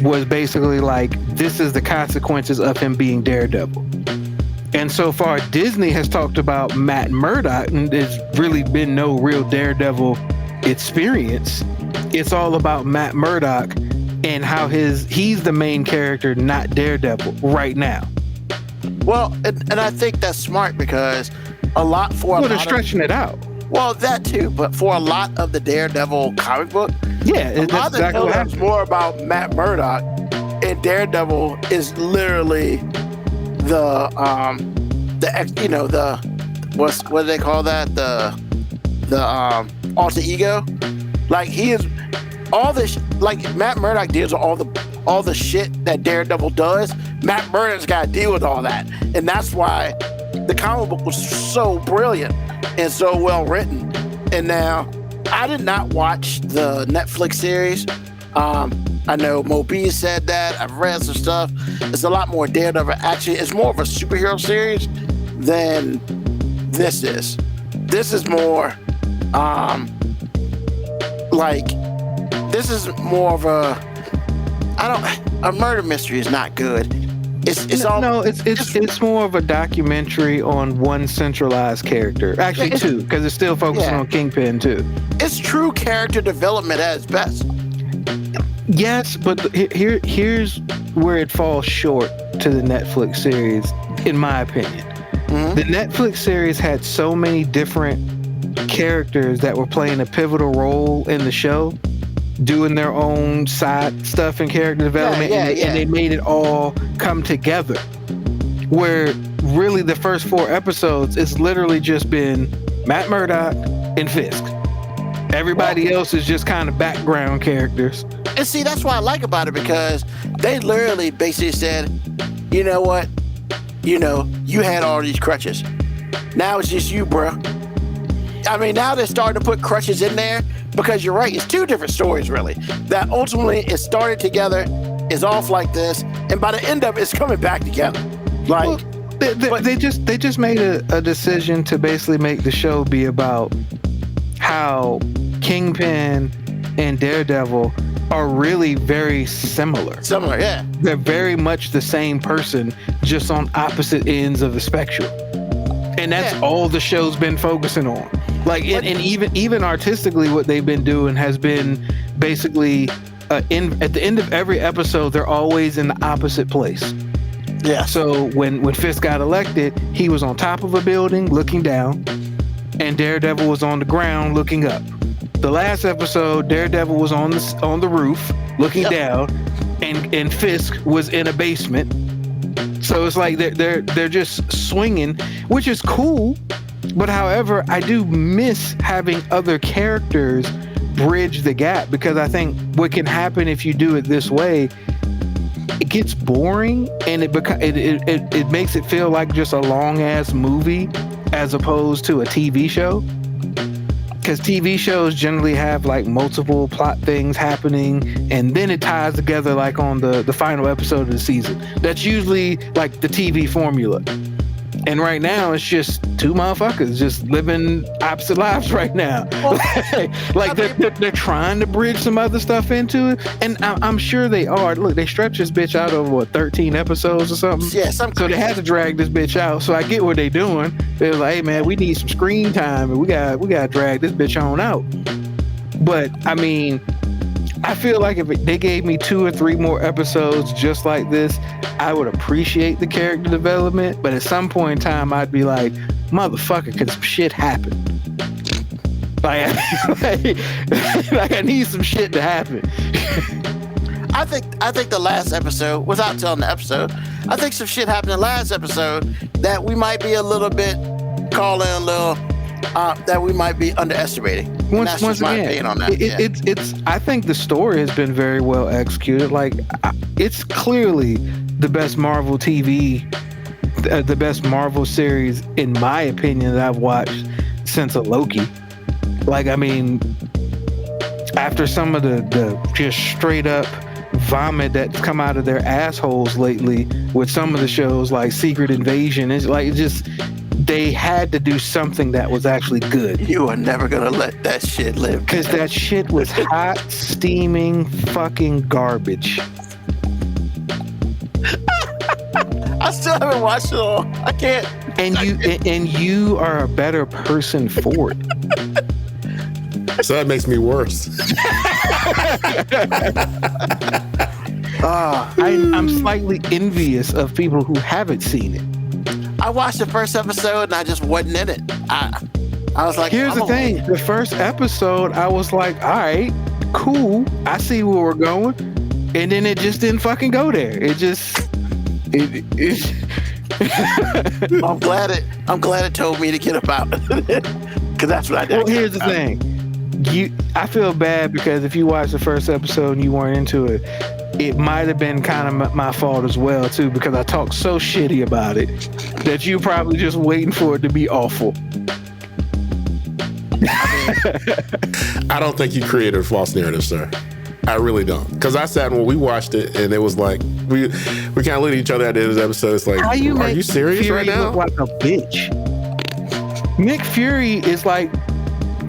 Speaker 3: was basically like, this is the consequences of him being Daredevil. And so far, Disney has talked about Matt Murdock, and there's really been no real Daredevil experience. It's all about Matt Murdock and how he's the main character, not Daredevil right now.
Speaker 4: Well, and I think that's smart because they're
Speaker 3: stretching it out.
Speaker 4: Well, that too, but for a lot of the Daredevil comic book,
Speaker 3: that's exactly what
Speaker 4: happens. More about Matt Murdock, and Daredevil is literally the what do they call that, the alter ego. Like, he is all this. Like, Matt Murdock deals with all the shit that Daredevil does. Matt Murdock's got to deal with all that, and that's why the comic book was so brilliant and so well written. And now, I did not watch the Netflix series. I know Moby said that. I've read some stuff. It's a lot more Daredevil. Actually, it's more of a superhero series than this is. This is more this is more of a murder mystery is not good. It's more of a documentary on one centralized character. Actually, two, because it's still focusing on Kingpin too. It's true character development at its best.
Speaker 3: Yes, but here's where it falls short to the Netflix series, in my opinion. Mm-hmm. The Netflix series had so many different characters that were playing a pivotal role in the show, doing their own side stuff and character development, and they made it all come together. Where really the first 4 episodes, it's literally just been Matt Murdock and Fisk. Everybody else is just kind of background characters.
Speaker 4: And see, that's what I like about it, because they literally basically said, you know what? You had all these crutches. Now it's just you, bro. I mean, now they're starting to put crutches in there, because you're right. It's 2 different stories, really. That ultimately it started together, is off like this, and by the end of it, it's coming back together. Like,
Speaker 3: they just made a decision to basically make the show be about how Kingpin and Daredevil are really very similar.
Speaker 4: Similar, yeah.
Speaker 3: They're very much the same person, just on opposite ends of the spectrum. And that's all the show's been focusing on. Like, and even artistically, what they've been doing has been basically at the end of every episode, they're always in the opposite place.
Speaker 4: Yeah.
Speaker 3: So when Fisk got elected, he was on top of a building looking down, and Daredevil was on the ground looking up. The last episode, Daredevil was on the roof looking down, and Fisk was in a basement. So it's like they're just swinging, which is cool. But however, I do miss having other characters bridge the gap, because I think what can happen if you do it this way, it gets boring, and it makes it feel like just a long ass movie as opposed to a TV show. Because TV shows generally have like multiple plot things happening, and then it ties together like on the final episode of the season. That's usually like the TV formula. And right now, it's just two motherfuckers just living opposite lives right now. Like they're trying to bridge some other stuff into it, and I'm sure they are. Look, they stretch this bitch out over what, 13 episodes or something.
Speaker 4: Yeah,
Speaker 3: so they had to drag this bitch out. So I get what they're doing. They're like, hey man, we need some screen time, and we gotta drag this bitch on out. But I mean, I feel like if they gave me 2 or 3 more episodes just like this, I would appreciate the character development. But at some point in time, I'd be like, motherfucker, could some shit happen? Like I need some shit to happen.
Speaker 4: I think the last episode, without telling the episode, I think some shit happened in the last episode that we might be a little bit that we might be underestimating. That's just my opinion on that.
Speaker 3: It's. I think the story has been very well executed. Like, it's clearly the best Marvel TV, the best Marvel series, in my opinion, that I've watched since a Loki. Like, I mean, after some of the just straight up vomit that's come out of their assholes lately with some of the shows like Secret Invasion, it's like they had to do something that was actually good.
Speaker 4: You are never gonna let that shit live.
Speaker 3: Because that shit was hot, steaming, fucking garbage.
Speaker 4: I still haven't watched it all. I can't.
Speaker 3: And you are a better person for it.
Speaker 5: So that makes me worse.
Speaker 3: I'm slightly envious of people who haven't seen it.
Speaker 4: I watched the first episode and I just wasn't in it. I was like,
Speaker 3: here's the thing. The first episode, I was like, all right, cool. I see where we're going. And then it just didn't fucking go there. It just...
Speaker 4: I'm glad it told me to get about it. Because that's what I did.
Speaker 3: Well, here's the thing. I feel bad because if you watched the first episode and you weren't into it, it might have been kind of my fault as well too, because I talked so shitty about it that you're probably just waiting for it to be awful.
Speaker 5: I don't think you created a false narrative, sir. I really don't. Because I sat when we watched it and it was like we kind of looked at each other at the end of the episode. It's like, are you serious
Speaker 3: Fury
Speaker 5: right now?
Speaker 3: Look like a bitch. Nick Fury is like,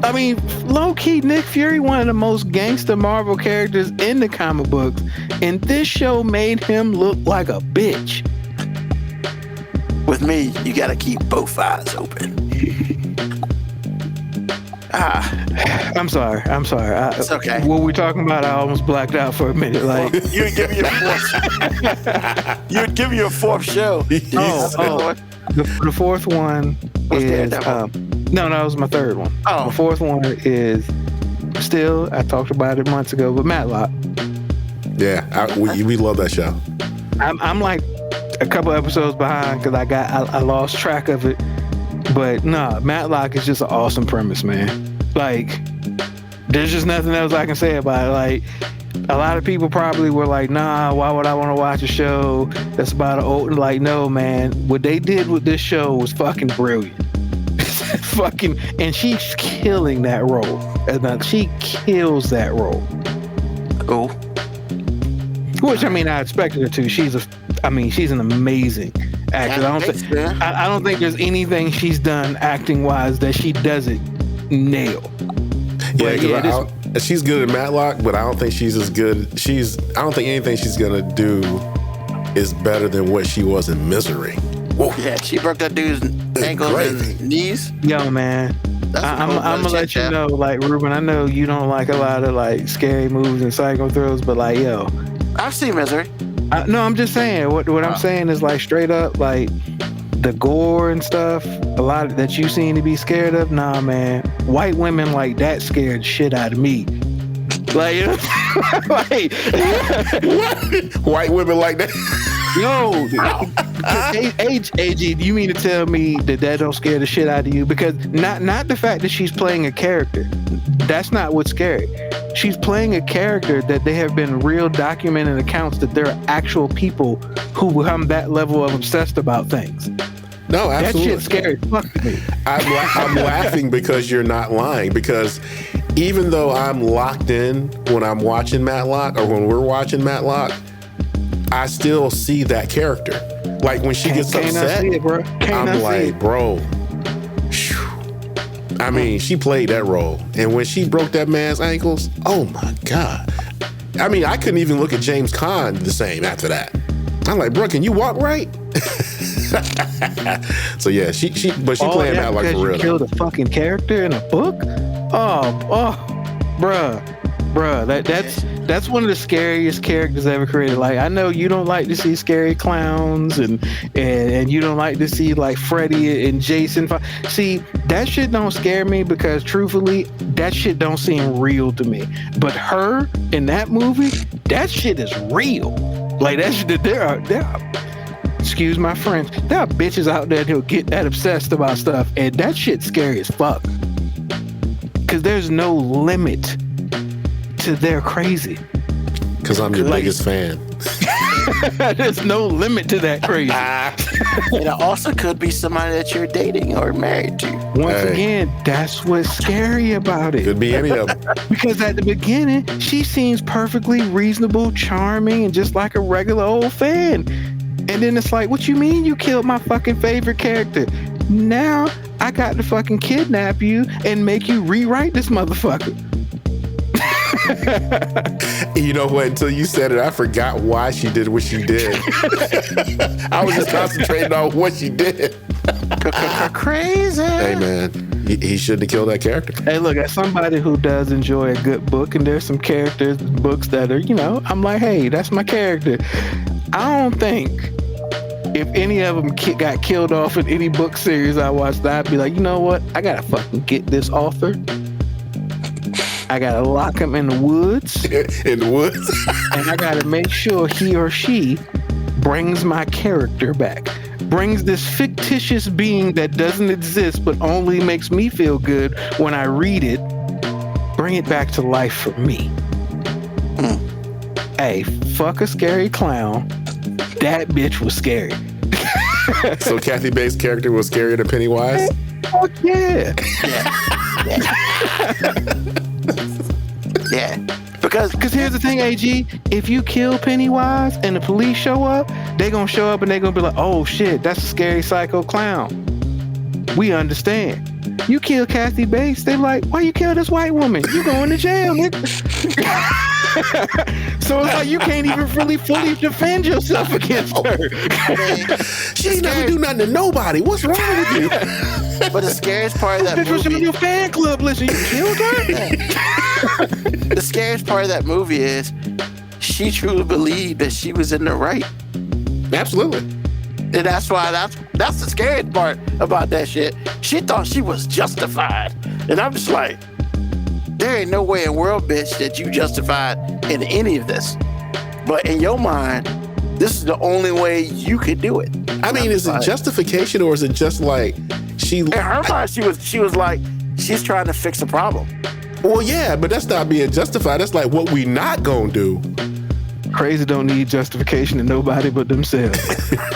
Speaker 3: I mean, low-key, Nick Fury, one of the most gangster Marvel characters in the comic books, and this show made him look like a bitch.
Speaker 4: With me, you gotta keep both eyes open.
Speaker 3: I'm sorry.
Speaker 4: It's okay.
Speaker 3: What we're talking about, I almost blacked out for a minute. Like,
Speaker 4: you would give me a fourth show.
Speaker 3: The fourth one is no, that was my third one.
Speaker 4: Oh.
Speaker 3: The fourth one is still, I talked about it months ago, but Matlock.
Speaker 5: Yeah, we love that show.
Speaker 3: I'm like a couple episodes behind because I lost track of it. But nah, Matlock is just an awesome premise, man. Like, there's just nothing else I can say about it. Like, a lot of people probably were like, nah, why would I want to watch a show that's about an old... Like, no, man. What they did with this show was fucking brilliant. And she's killing that role. She kills that role.
Speaker 4: Oh.
Speaker 3: Which, I mean, I expected her to. She's an amazing actor. I don't think there's anything she's done acting-wise that she doesn't nail.
Speaker 5: Yeah, she's good at Matlock, but I don't think she's as good. I don't think anything she's gonna do is better than what she was in Misery. Whoa.
Speaker 4: Yeah, she broke that dude's ankles and knees.
Speaker 3: Yo, man. I'm gonna let you know, like, Ruben, I know you don't like a lot of like scary movies and psycho thrills, but like, yo,
Speaker 4: I've seen Misery.
Speaker 3: No, I'm just saying. What I'm saying is like straight up, like the gore and stuff. A lot that you seem to be scared of. Nah, man. White women like that scared shit out of me. Like,
Speaker 5: White women like that.
Speaker 3: Yo, AG, do you mean to tell me that don't scare the shit out of you? Because not the fact that she's playing a character. That's not what's scary. She's playing a character that they have been real documented accounts that there are actual people who become that level of obsessed about things.
Speaker 5: No, absolutely.
Speaker 3: That shit's scary as fuck to me.
Speaker 5: I'm laughing because you're not lying. Because even though I'm locked in when I'm watching Matlock or when we're watching Matlock, I still see that character. Like when she gets upset,
Speaker 3: see it, bro.
Speaker 5: I'm like, bro. Whew. I mean, she played that role. And when she broke that man's ankles, oh my God. I mean, I couldn't even look at James Caan the same after that. I'm like, bro, can you walk right? So yeah, she playing that like for real.
Speaker 3: You killed a fucking character in a book? Oh, bruh. That's one of the scariest characters ever created. Like, I know you don't like to see scary clowns and you don't like to see like Freddy and Jason. See, that shit don't scare me because truthfully, that shit don't seem real to me. But her in that movie, that shit is real. Like that shit, there are excuse my French, there are bitches out there who'll get that obsessed about stuff, and that shit's scary as fuck. Cause there's no limit to their crazy.
Speaker 5: Cause I'm your biggest fan.
Speaker 3: There's no limit to that crazy.
Speaker 4: And it also could be somebody that you're dating or married to.
Speaker 3: Once again, that's what's scary about it.
Speaker 5: Could be any of them.
Speaker 3: Because at the beginning, she seems perfectly reasonable, charming, and just like a regular old fan. And then it's like, what you mean you killed my fucking favorite character? Now I got to fucking kidnap you and make you rewrite this motherfucker.
Speaker 5: You know what? Until you said it, I forgot why she did what she did. I was just concentrating on what she did.
Speaker 4: Crazy.
Speaker 5: Hey, man, he shouldn't have killed that character.
Speaker 3: Hey, look, as somebody who does enjoy a good book, and there's some characters, books that are, I'm like, hey, that's my character. I don't think if any of them got killed off in any book series I watched, I'd be like, you know what? I gotta fucking get this author. I gotta lock him in the woods.
Speaker 5: In the woods?
Speaker 3: And I gotta make sure he or she brings my character back. Brings this fictitious being that doesn't exist but only makes me feel good when I read it. Bring it back to life for me. Hey, fuck a scary clown. That bitch was scary.
Speaker 5: So Kathy Bates' character was scarier than Pennywise?
Speaker 3: Fuck yeah.
Speaker 4: Yeah. Because
Speaker 3: here's the thing, AG. If you kill Pennywise and the police show up, they gonna show up and they gonna be like, oh shit, that's a scary psycho clown. We understand. You kill Kathy Bates, they like, why you kill this white woman? You going to jail, nigga. So it's like you can't even really fully defend yourself against her.
Speaker 5: She ain't never do nothing to nobody. What's wrong with you?
Speaker 4: But the scariest part of that
Speaker 3: Bitch was in
Speaker 4: movie,
Speaker 3: your fan club list and you killed her?
Speaker 4: the scariest part of that movie is she truly believed that she was in the right.
Speaker 5: Absolutely.
Speaker 4: And that's why that's the scariest part about that shit. She thought she was justified. And I'm just like, there ain't no way in the world, bitch, that you justified in any of this. But in your mind, this is the only way you could do it.
Speaker 5: I mean, is it justification or is it just like
Speaker 4: in her mind, she was like, she's trying to fix a problem.
Speaker 5: Well, yeah, but that's not being justified. That's like what we not gonna do.
Speaker 3: Crazy don't need justification to nobody but themselves.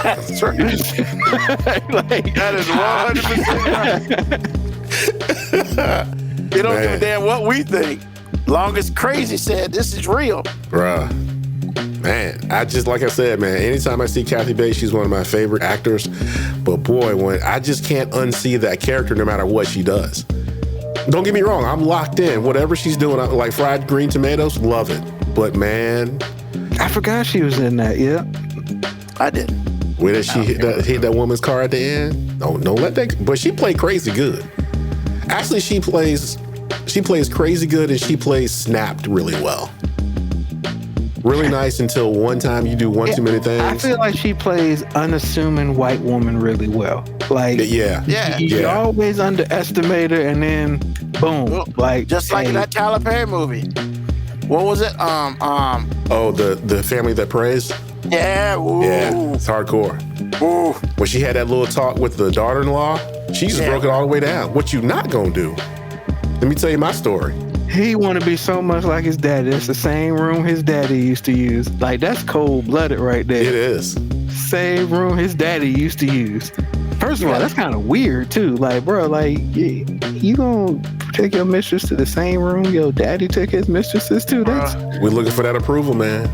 Speaker 4: That's right. That is 100% right. They don't give a damn what we think. Long as Crazy said this is real.
Speaker 5: Bruh. Man, like I said, man, anytime I see Kathy Bates, she's one of my favorite actors. But boy, when I just can't unsee that character no matter what she does. Don't get me wrong, I'm locked in. Whatever she's doing, like fried green tomatoes, love it. But man,
Speaker 3: I forgot she was in that, yeah.
Speaker 4: I did.
Speaker 5: When she hit that woman's car at the end? Oh, no, let that. But she played crazy good. Actually, she plays crazy good and she plays snapped really well. Really nice until one time you do one too many things.
Speaker 3: I feel like she plays unassuming white woman really well. Like, you always underestimate her, and then boom, like
Speaker 4: just like in that Tyler Perry movie. What was it?
Speaker 5: Oh, the family that prays.
Speaker 4: Yeah, ooh.
Speaker 5: Yeah, it's hardcore.
Speaker 4: Ooh.
Speaker 5: When she had that little talk with the daughter-in-law, she just broke it all the way down. What you not gonna do? Let me tell you my story.
Speaker 3: He want to be so much like his daddy. It's the same room his daddy used to use. Like, that's cold-blooded right there.
Speaker 5: It is.
Speaker 3: Same room his daddy used to use. First of all, that's kind of weird too. Like, bro, like you gonna take your mistress to the same room your daddy took his mistresses to? That's
Speaker 5: We're looking for that approval, man.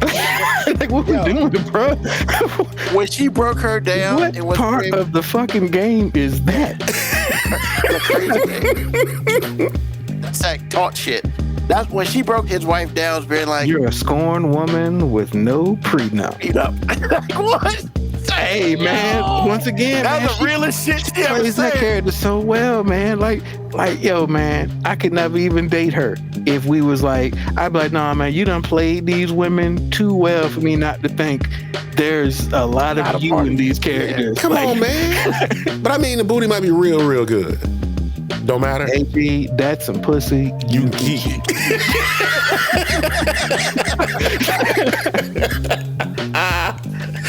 Speaker 3: like what we doing, bro?
Speaker 4: When she broke her down,
Speaker 3: What
Speaker 4: it was
Speaker 3: part of the fucking game is that?
Speaker 4: That's that taught shit. That's when she broke his wife down, was being like,
Speaker 3: You're a scorned woman with no prenup.
Speaker 4: beat up. Like, what?
Speaker 3: Hey man, once again, man,
Speaker 4: That's the
Speaker 3: she
Speaker 4: realest shit she ever
Speaker 3: plays that
Speaker 4: said.
Speaker 3: character so well, man. Like, yo, man, I could never even date her if we was like, I'd be like, nah, man, you done played these women too well for me not to think there's a lot of you in these characters.
Speaker 5: Come on, man. But I mean, the booty might be real, real good. Don't matter.
Speaker 3: AB, that's some pussy.
Speaker 5: You can keep.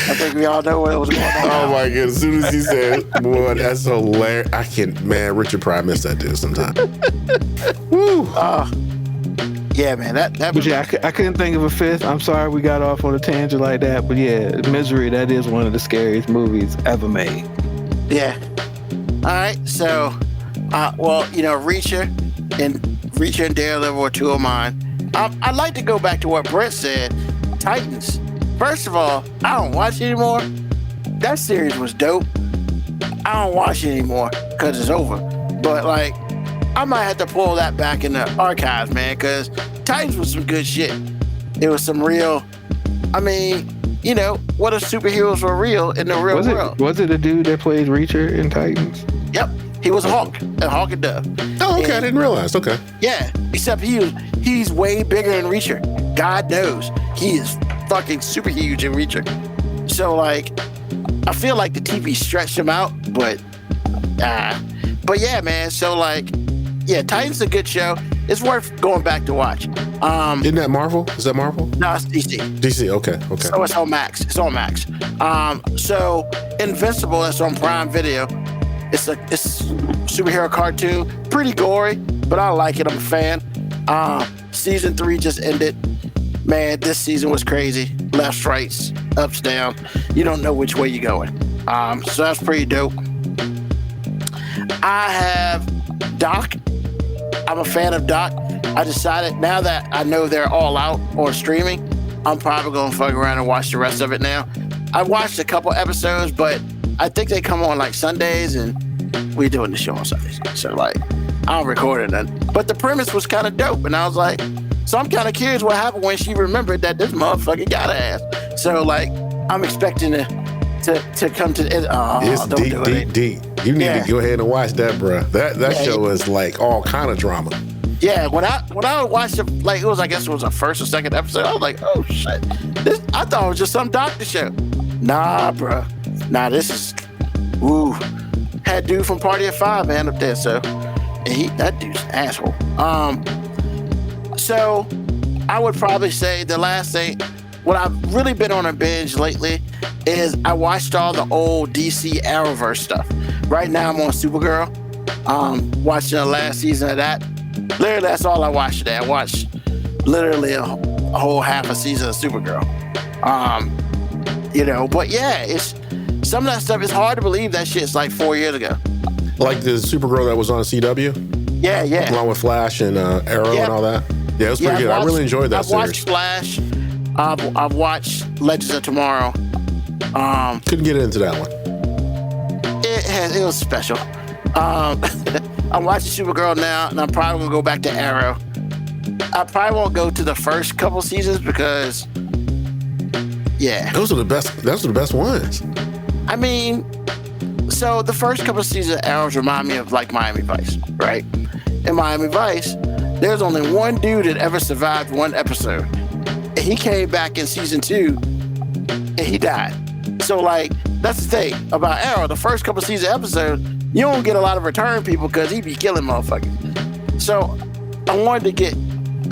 Speaker 4: I think we all know what was going on.
Speaker 5: Oh my god! As soon as he said, "Boy, that's hilarious," I can't. Man, Richard probably missed that dude sometime. Woo!
Speaker 4: Yeah, man. That
Speaker 3: But yeah, I couldn't think of a fifth. I'm sorry we got off on a tangent like that. But yeah, Misery, that is one of the scariest movies ever made.
Speaker 4: Yeah. All right. So, well, you know, Reacher and Daredevil are two of mine. I'd like to go back to what Brett said. Titans. First of all, I don't watch it anymore. That series was dope. I don't watch it anymore because it's over. But like, I might have to pull that back in the archives, man, because Titans was some good shit. It was some real. I mean, you know, what if superheroes were real in the real world?
Speaker 3: Was it the dude that plays Reacher in Titans?
Speaker 4: Yep. He was Hawk, and Hawk and Dove.
Speaker 5: Oh, okay. I
Speaker 4: And-
Speaker 5: didn't realize. Okay.
Speaker 4: Yeah, except he's way bigger than Reacher. God knows. He is fucking super huge in Reacher. So like, I feel like the TV stretched him out, but yeah, man. So like, yeah, Titan's a good show. It's worth going back to watch.
Speaker 5: Isn't that Marvel? Is that Marvel?
Speaker 4: No, it's DC.
Speaker 5: DC. Okay. Okay.
Speaker 4: So it's on Max. It's on Max. So Invincible, that's on Prime Video. It's a superhero cartoon, pretty gory, but I like it. I'm a fan. Season 3 just ended. Man, this season was crazy. Lefts, rights, ups, down. You don't know which way you're going. So that's pretty dope. I have Doc. I'm a fan of Doc. I decided now that I know they're all out on streaming, I'm probably going to fuck around and watch the rest of it now. I watched a couple episodes, but I think they come on like Sundays, and we doing the show on Sundays. So like, I don't record it then. But the premise was kind of dope, and I was like, so I'm kind of curious what happened when she remembered that this motherfucker got her ass. So like, I'm expecting to come to it.
Speaker 5: It's
Speaker 4: don't
Speaker 5: deep,
Speaker 4: do it.
Speaker 5: deep. You need to go ahead and watch that, bro. That show is like all kind of drama.
Speaker 4: Yeah, when I watched it, like it was, I guess it was a first or second episode. I was like, oh shit, I thought it was just some doctor show. Nah, bro. Nah, this is, ooh, had dude from Party of Five, man, up there. So, and that dude's an asshole. So I would probably say the last thing, what I've really been on a binge lately is I watched all the old DC Arrowverse stuff. Right now I'm on Supergirl. Watching the last season of that. Literally, that's all I watched today. I watched literally a whole half a season of Supergirl. You know, but yeah, it's some of that stuff is hard to believe that shit's like 4 years ago.
Speaker 5: Like the Supergirl that was on CW,
Speaker 4: Yeah.
Speaker 5: along with Flash and Arrow and all that. Yeah, it was pretty good. I really enjoyed that
Speaker 4: I've
Speaker 5: series.
Speaker 4: watched Flash. I've watched Legends of Tomorrow.
Speaker 5: Couldn't get into that one.
Speaker 4: It was special. I'm watching Supergirl now, and I'm probably gonna go back to Arrow. I probably won't go to the first couple seasons because, yeah.
Speaker 5: Those are the best. Those are the best ones.
Speaker 4: I mean, so the first couple of seasons of Arrows remind me of like Miami Vice, right? In Miami Vice, there's only one dude that ever survived one episode. And he came back in season 2 and he died. So like, that's the thing about Arrow. The first couple of season episodes, you don't get a lot of return people because he be killing motherfuckers. So I wanted to get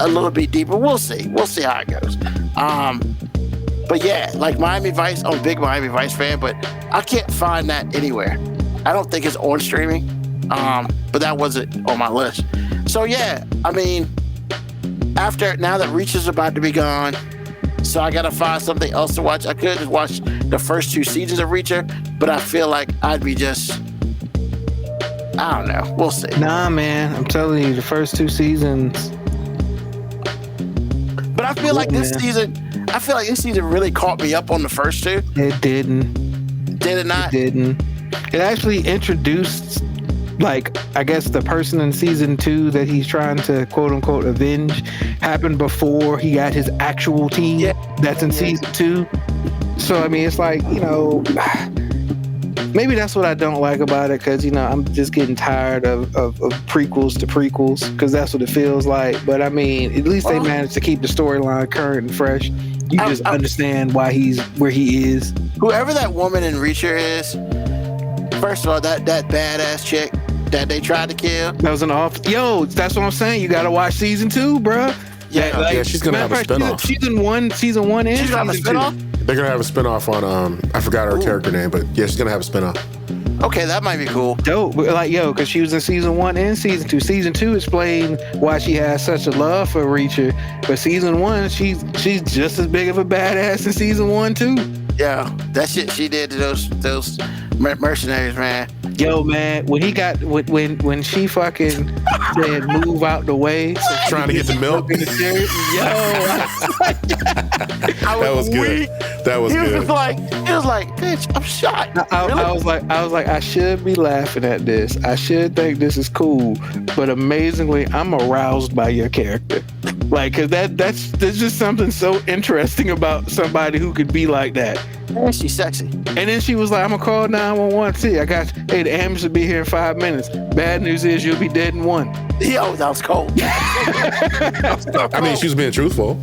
Speaker 4: a little bit deeper. We'll see. We'll see how it goes. But yeah, like Miami Vice, I'm a big Miami Vice fan, but I can't find that anywhere. I don't think it's on streaming, but that wasn't on my list. So yeah, I mean, now that Reach is about to be gone, so I gotta find something else to watch. I could just watch the first 2 seasons of Reacher, but I feel like I'd be just, I don't know. We'll see.
Speaker 3: Nah, man, I'm telling you, the first 2 seasons.
Speaker 4: But I feel like this season really caught me up on the first 2.
Speaker 3: It didn't.
Speaker 4: Did it not?
Speaker 3: It didn't. It actually introduced, like, I guess the person in season 2 that he's trying to quote unquote avenge happened before he got his actual team that's in season 2. So, I mean, it's like, you know, maybe that's what I don't like about it, because, you know, I'm just getting tired of prequels to prequels, because that's what it feels like. But, I mean, at least they managed to keep the storyline current and fresh. You just understand why he's where he is.
Speaker 4: Whoever that woman in Reacher is, first of all, that badass chick that they tried to kill.
Speaker 3: That was an off. Yo, that's what I'm saying. You got to watch season 2, bruh.
Speaker 5: Yeah, she's gonna have a spinoff.
Speaker 3: Season one, and
Speaker 4: She's gonna have a spinoff?
Speaker 5: They're gonna have a spinoff on I forgot her character name, but yeah, she's gonna have a spinoff.
Speaker 4: Okay, that might be cool.
Speaker 3: Dope. Like, yo, because she was in season 1 and season 2. Season 2 explained why she has such a love for Reacher, but season 1, she's just as big of a badass in season 1 too.
Speaker 4: Yeah, that shit she did to those mercenaries, man.
Speaker 3: Yo, man, when she fucking said move out the way, so
Speaker 5: Trying to get the milk.
Speaker 3: yo,
Speaker 5: That was good. That was
Speaker 4: He was
Speaker 5: good.
Speaker 4: like, bitch, I'm shot.
Speaker 3: I was like, I should be laughing at this. I should think this is cool, but amazingly, I'm aroused by your character. Like, cause there's just something so interesting about somebody who could be like that.
Speaker 4: Man, she's sexy.
Speaker 3: And then she was like, I'm gonna call 911. See, I got you. Hey, the ambulance will be here in 5 minutes. Bad news is you'll be dead in 1.
Speaker 4: Yo, that was cold.
Speaker 5: I mean, she was being truthful.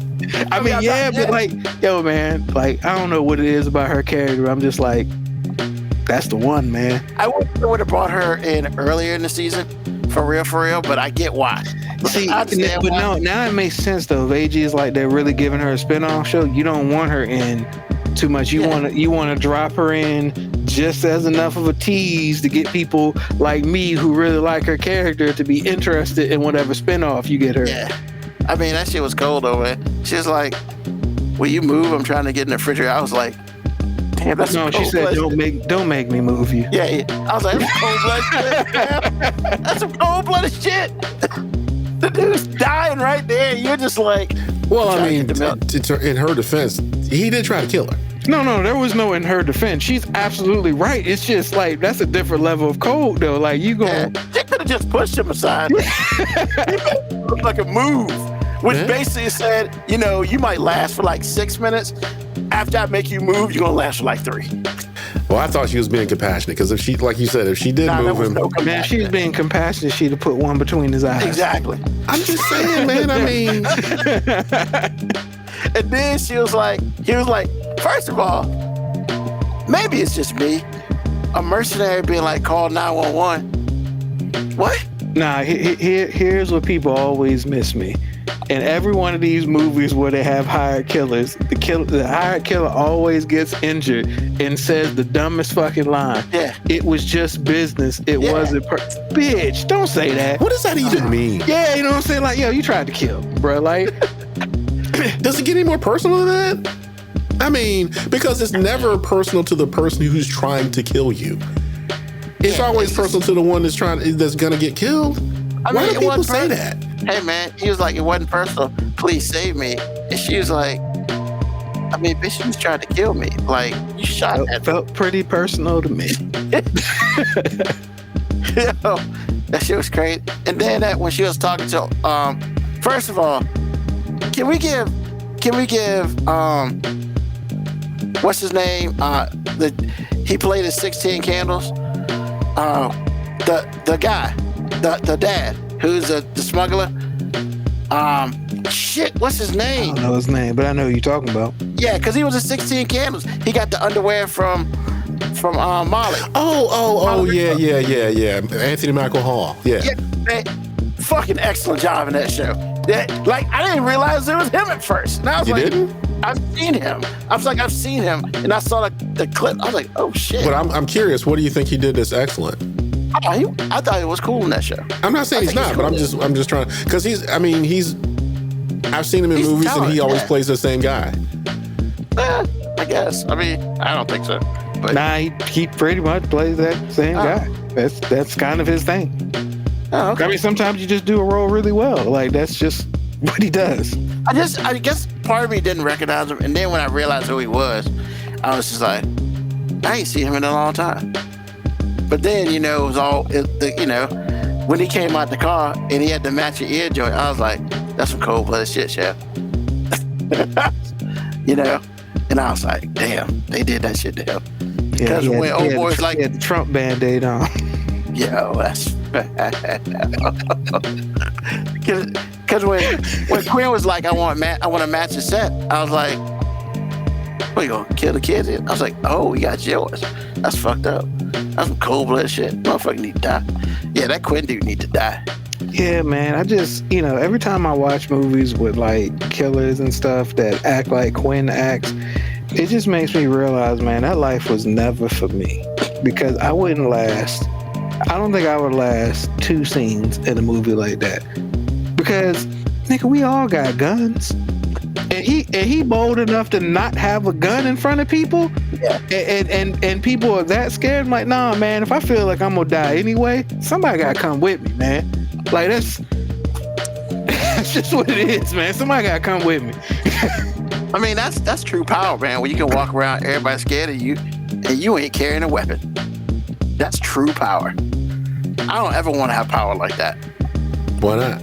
Speaker 3: I mean, yeah, but like, yo, man, like, I don't know what it is about her character. I'm just like, that's the one, man.
Speaker 4: I would have brought her in earlier in the season, for real, but I get why.
Speaker 3: See,
Speaker 4: I understand why.
Speaker 3: no, now it makes sense though. If AG is like they're really giving her a spinoff show, you don't want her in too much. You want to drop her in just as enough of a tease to get people like me who really like her character to be interested in whatever spinoff you get her.
Speaker 4: Yeah, I mean that shit was cold though, man. She was like, "Will you move? I'm trying to get in the refrigerator." I was like, "Damn, that's
Speaker 3: no." She said, "Don't make me move you."
Speaker 4: Yeah. I was like, "That's cold-blooded shit. That's some cold-blooded shit." The dude's dying right there. You're just like,
Speaker 5: well, I mean, in her defense, he did try to kill her.
Speaker 3: No, there was no in her defense. She's absolutely right. It's just like, that's a different level of cold though. Like, you going
Speaker 4: They could have just pushed him aside. Looked like a move, which basically said, you know, you might last for like 6 minutes. After I make you move, you're gonna last for like 3.
Speaker 5: Well, I thought she was being compassionate, because if she, like you said, if she did move him,
Speaker 3: man, she's being compassionate. She'd have put one between his eyes.
Speaker 4: Exactly.
Speaker 5: I'm just saying, man. I mean,
Speaker 4: and then he was like, first of all, maybe it's just me, a mercenary being like, call 911. What?
Speaker 3: Nah, here's what people always miss me. In every one of these movies where they have hired killers, the hired killer always gets injured and says the dumbest fucking line.
Speaker 4: Yeah.
Speaker 3: It was just business. It wasn't bitch, don't say that.
Speaker 5: what does that even mean?
Speaker 3: Yeah, you know what I'm saying? Like, yo, you tried to kill me, bro. Like,
Speaker 5: Does it get any more personal than that? I mean, because it's never personal to the person who's trying to kill you. It's always personal to the one that's gonna get killed. Why do people say that?
Speaker 4: Hey man, he was like, it wasn't personal. Please save me. And she was like, I mean, bitch, you was trying to kill me. Like, you shot at me.
Speaker 3: felt pretty personal to me.
Speaker 4: Yo, that shit was crazy. And then when she was talking to, first of all, can we give, what's his name? He played in 16 Candles. The guy, the dad, who's the smuggler. Shit, what's his
Speaker 3: I
Speaker 4: name?
Speaker 3: don't know his name, but I know who you're talking about.
Speaker 4: Yeah, because he was in 16 Candles. He got the underwear from Molly.
Speaker 5: Yeah. Anthony Michael Hall. Yeah.
Speaker 4: Yeah, man, fucking excellent job in that show. Yeah, like I didn't realize it was him at first. And I was
Speaker 5: You
Speaker 4: like,
Speaker 5: didn't?
Speaker 4: I've seen him. I was like, I've seen him, and I saw the clip. I was like, oh shit.
Speaker 5: But I'm curious. What do you think he did that's excellent?
Speaker 4: I thought it was cool in that show.
Speaker 5: I'm not saying he's not, but I'm just trying because I've seen him in
Speaker 4: He's
Speaker 5: movies and he
Speaker 4: talented,
Speaker 5: always
Speaker 4: yeah.
Speaker 5: plays the same guy.
Speaker 4: I guess. I mean, I don't think so. But
Speaker 3: Nah, he pretty much plays that same guy. That's kind of his thing.
Speaker 4: oh, okay.
Speaker 3: I mean, sometimes you just do a role really well. Like that's just what he does.
Speaker 4: I guess part of me didn't recognize him, and then when I realized who he was, I was just like, I ain't seen him in a long time. But then, it was all, when he came out the car and he had to match your ear joint, I was like, that's some cold-blooded shit, Chef. And I was like, damn, they did that shit to him. Because when old boys like,
Speaker 3: he had the Trump Band-Aid on.
Speaker 4: yo, that's because when Quinn was like, I want to match the set, I was like, what, you gonna kill the kids? I was like, oh, you got yours. That's fucked up. That's some cold-blooded shit. Motherfucker need to die. Yeah, that Quinn dude need to die.
Speaker 3: Yeah, man. I just, every time I watch movies with like killers and stuff that act like Quinn acts, it just makes me realize, man, that life was never for me. Because I wouldn't last. I don't think I would last 2 scenes in a movie like that. Because, nigga, we all got guns. And he bold enough to not have a gun in front of people.
Speaker 4: Yeah.
Speaker 3: And people are that scared. I'm like, nah, man, if I feel like I'm gonna die anyway, somebody gotta come with me, man. Like that's just what it is, man. Somebody gotta come with me.
Speaker 4: I mean, that's true power, man. When you can walk around, everybody scared of you, and you ain't carrying a weapon. That's true power. I don't ever want to have power like that.
Speaker 5: Why not?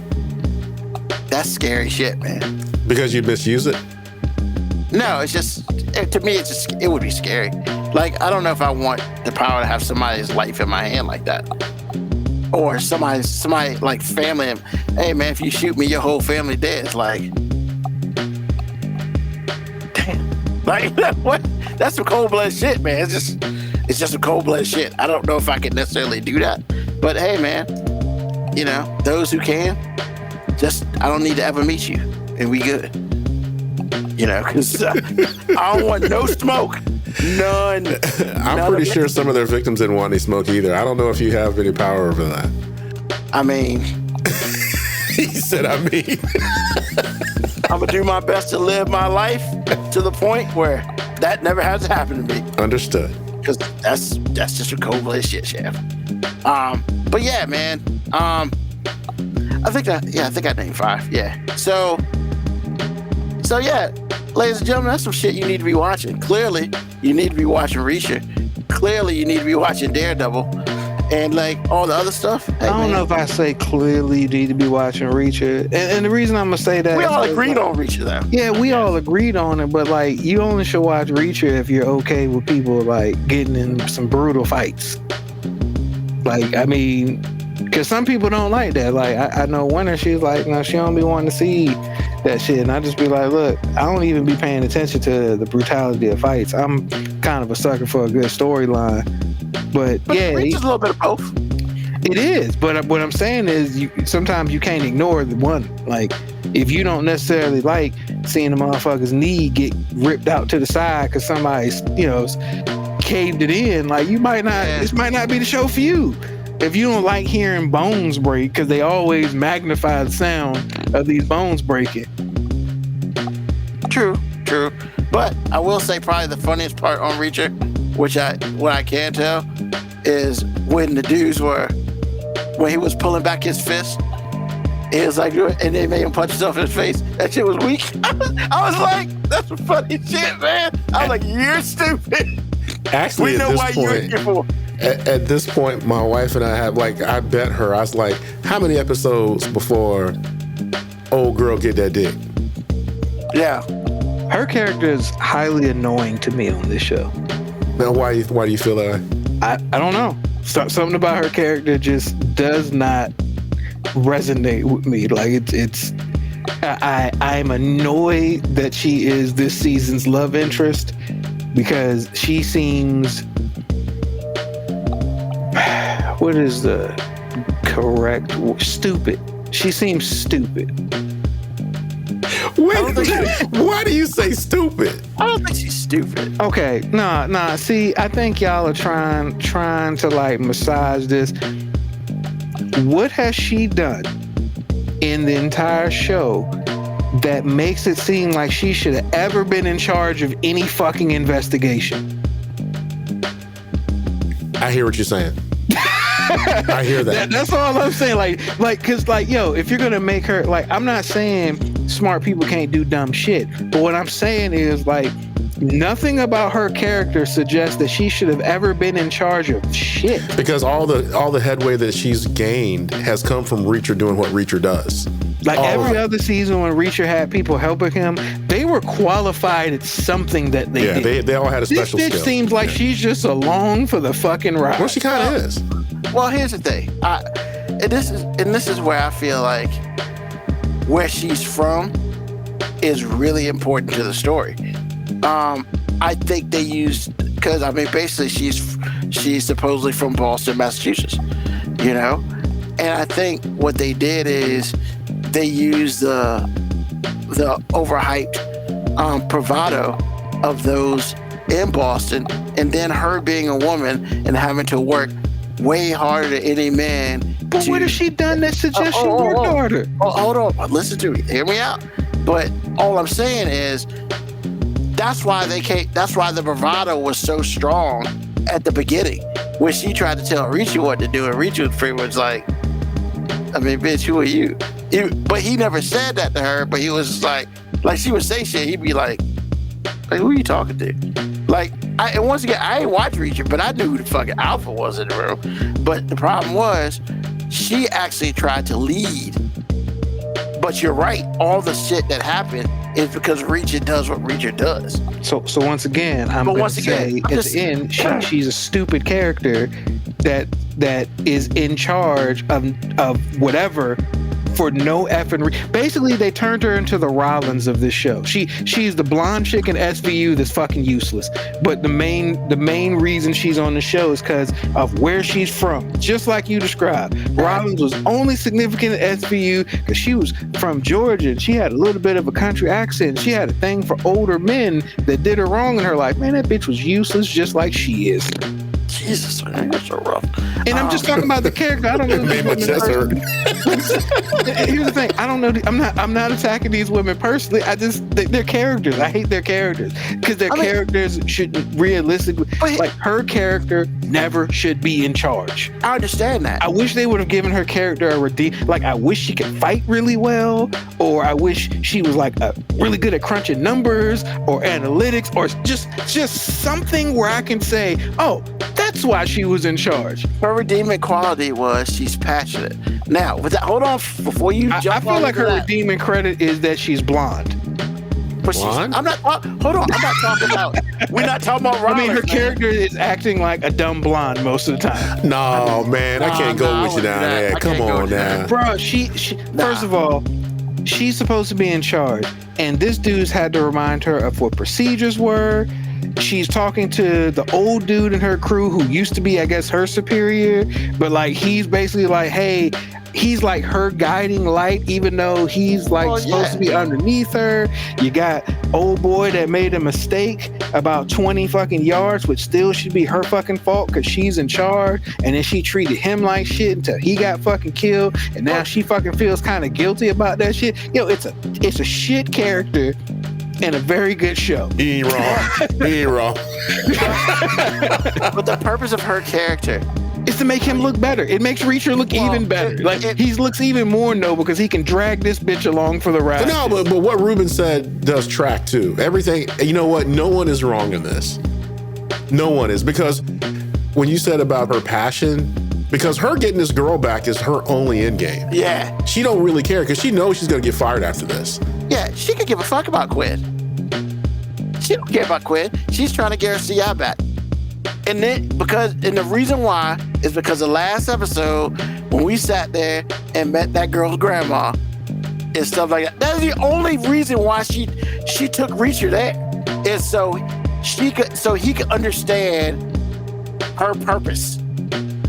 Speaker 4: That's scary shit, man.
Speaker 5: Because you misuse it?
Speaker 4: No, it's just, to me, it would be scary. Like, I don't know if I want the power to have somebody's life in my hand like that. Or somebody like family, hey man, if you shoot me, your whole family dead. It's like, damn. Like, what? That's some cold-blooded shit, man. It's just some cold-blooded shit. I don't know if I could necessarily do that. But hey, man, those who can, I don't need to ever meet you. And we good. Because I don't want no smoke. None.
Speaker 5: I'm pretty sure some of their victims didn't want any smoke either. I don't know if you have any power over that.
Speaker 4: I mean.
Speaker 5: He said, I mean.
Speaker 4: I'm going to do my best to live my life to the point where that never has to happen to me.
Speaker 5: Understood.
Speaker 4: Because that's just a cold-blooded shit, Chef. But yeah, man. I think I named 5. Yeah. So yeah, ladies and gentlemen, that's some shit you need to be watching. Clearly, you need to be watching Reacher. Clearly, you need to be watching Daredevil. And like all the other stuff. Hey,
Speaker 3: I don't know if I say clearly you need to be watching Reacher. And the reason I'm gonna say that,
Speaker 4: we all agreed on Reacher though.
Speaker 3: Yeah, we all agreed on it, but like you only should watch Reacher if you're okay with people like getting in some brutal fights. Like, I mean, because some people don't like that. Like I know Winter, she's like, no, she don't be wanting to see that shit. And I just be like, look, I don't even be paying attention to the brutality of fights. I'm kind of a sucker for a good storyline. But yeah,
Speaker 4: Reacher's a little bit of both.
Speaker 3: It is, but what I'm saying is, sometimes you can't ignore the one. Like, if you don't necessarily like seeing a motherfucker's knee get ripped out to the side because somebody's, caved it in, like you might not. This might not be the show for you. If you don't like hearing bones break, because they always magnify the sound of these bones breaking.
Speaker 4: True. But I will say probably the funniest part on Reacher, what I can tell, is when the dudes when he was pulling back his fist, it was like, and they made him punch himself in his face. That shit was weak. I was like, that's some funny shit, man. I was like, you're stupid.
Speaker 5: Actually,
Speaker 4: we know why you're here for.
Speaker 5: At this point, my wife and I have, I bet her, I was like, how many episodes before old girl get that dick?
Speaker 4: Yeah.
Speaker 3: Her character is highly annoying to me on this show.
Speaker 5: Now, why do you feel that way?
Speaker 3: I don't know. Something about her character just does not resonate with me. Like I'm annoyed that she is this season's love interest because she seems, what is the correct word? Stupid. She seems stupid.
Speaker 5: Wait Why do you say stupid?
Speaker 4: I don't think she's stupid.
Speaker 3: Okay, nah. See, I think y'all are trying to like massage this. What has she done in the entire show that makes it seem like she should have ever been in charge of any fucking investigation?
Speaker 5: I hear what you're saying. I hear that.
Speaker 3: That's all I'm saying. Like, cause like, yo, if you're gonna make her like, I'm not saying smart people can't do dumb shit, but what I'm saying is like, nothing about her character suggests that she should have ever been in charge of shit.
Speaker 5: Because all the headway that she's gained has come from Reacher doing what Reacher does.
Speaker 3: Like
Speaker 5: All of
Speaker 3: every
Speaker 5: it.
Speaker 3: other season when Reacher had people helping him, they were qualified at something that they
Speaker 5: Yeah,
Speaker 3: did.
Speaker 5: they all had a
Speaker 3: This
Speaker 5: special
Speaker 3: bitch
Speaker 5: skill.
Speaker 3: seems like she's just along for the fucking ride.
Speaker 5: Well, she kind of is.
Speaker 4: Well, here's the thing. This is where I feel like where she's from is really important to the story. I think they used, because I mean, basically she's supposedly from Boston, Massachusetts, you know, and I think what they did is they used the overhyped bravado of those in Boston, and then her being a woman and having to work way harder than any man.
Speaker 3: But what has she done that suggests she worked harder?
Speaker 4: Oh, hold on, listen to me, hear me out. But all I'm saying is that's why the bravado was so strong at the beginning when she tried to tell Reacher what to do, and Reacher was pretty much like, I mean, bitch, who are you? But he never said that to her, but he was just like she would say shit, he'd be like, who are you talking to? Like, and once again, I ain't watched Reacher, but I knew who the fucking alpha was in the room. But the problem was, she actually tried to lead. But you're right, all the shit that happened is because Reacher does what Reacher does.
Speaker 3: So once again, I'm going to say at the end, she's a stupid character that is in charge of whatever for no effing basically they turned her into the Rollins of this show. She's the blonde chick in SVU that's fucking useless. But the main reason she's on the show is because of where she's from. Just like you described. Rollins was only significant at SVU because she was from Georgia and she had a little bit of a country accent. She had a thing for older men that did her wrong in her life. Man, that bitch was useless just like she is.
Speaker 4: Jesus, man, that's so rough.
Speaker 3: And I'm just talking about the character. I don't know.
Speaker 5: Made my chest hurt.
Speaker 3: Here's the thing. I don't know. I'm not attacking these women personally. They're characters. I hate their characters because their characters shouldn't realistically. Like her character never should be in charge.
Speaker 4: I understand that.
Speaker 3: I wish they would have given her character a redeem. Like I wish she could fight really well, or I wish she was like really good at crunching numbers or analytics, or just something where I can say, oh, that's why she was in charge.
Speaker 4: Her redeeming quality was she's passionate. Now, with that, hold on before you jump.
Speaker 3: I feel like her redeeming credit is that she's blonde.
Speaker 4: But
Speaker 5: Blonde?
Speaker 4: I'm not. Hold on. I'm not talking about. We're not talking about.
Speaker 3: I mean, her
Speaker 4: Rollins, man.
Speaker 3: character is acting like a dumb blonde most of the time.
Speaker 5: No, man, I can't go with you down there. Come on now.
Speaker 3: Bro, she first of all, she's supposed to be in charge, and this dude's had to remind her of what procedures were. She's talking to the old dude in her crew who used to be, I guess, her superior, but like he's basically like, hey, he's like her guiding light, even though he's like supposed to be underneath her. You got old boy that made a mistake about 20 fucking yards, which still should be her fucking fault because she's in charge. And then she treated him like shit until he got fucking killed. And now she fucking feels kind of guilty about that shit. Yo, it's a shit character and a very good show.
Speaker 5: He ain't wrong. He ain't wrong.
Speaker 4: But the purpose of her character
Speaker 3: is to make him look better. It makes Reacher look even better. He looks even more noble because he can drag this bitch along for the ride.
Speaker 5: No, but what Ruben said does track too. Everything, you know what? No one is wrong in this. No one is, because when you said about her passion, because her getting this girl back is her only end game.
Speaker 4: Yeah.
Speaker 5: She don't really care because she knows she's gonna get fired after this.
Speaker 4: Yeah, she could give a fuck about Quinn. She don't care about Quinn. She's trying to get her CI back. And the reason why is because the last episode, when we sat there and met that girl's grandma and stuff like that, that's the only reason why she took Reacher there, is so he could understand her purpose.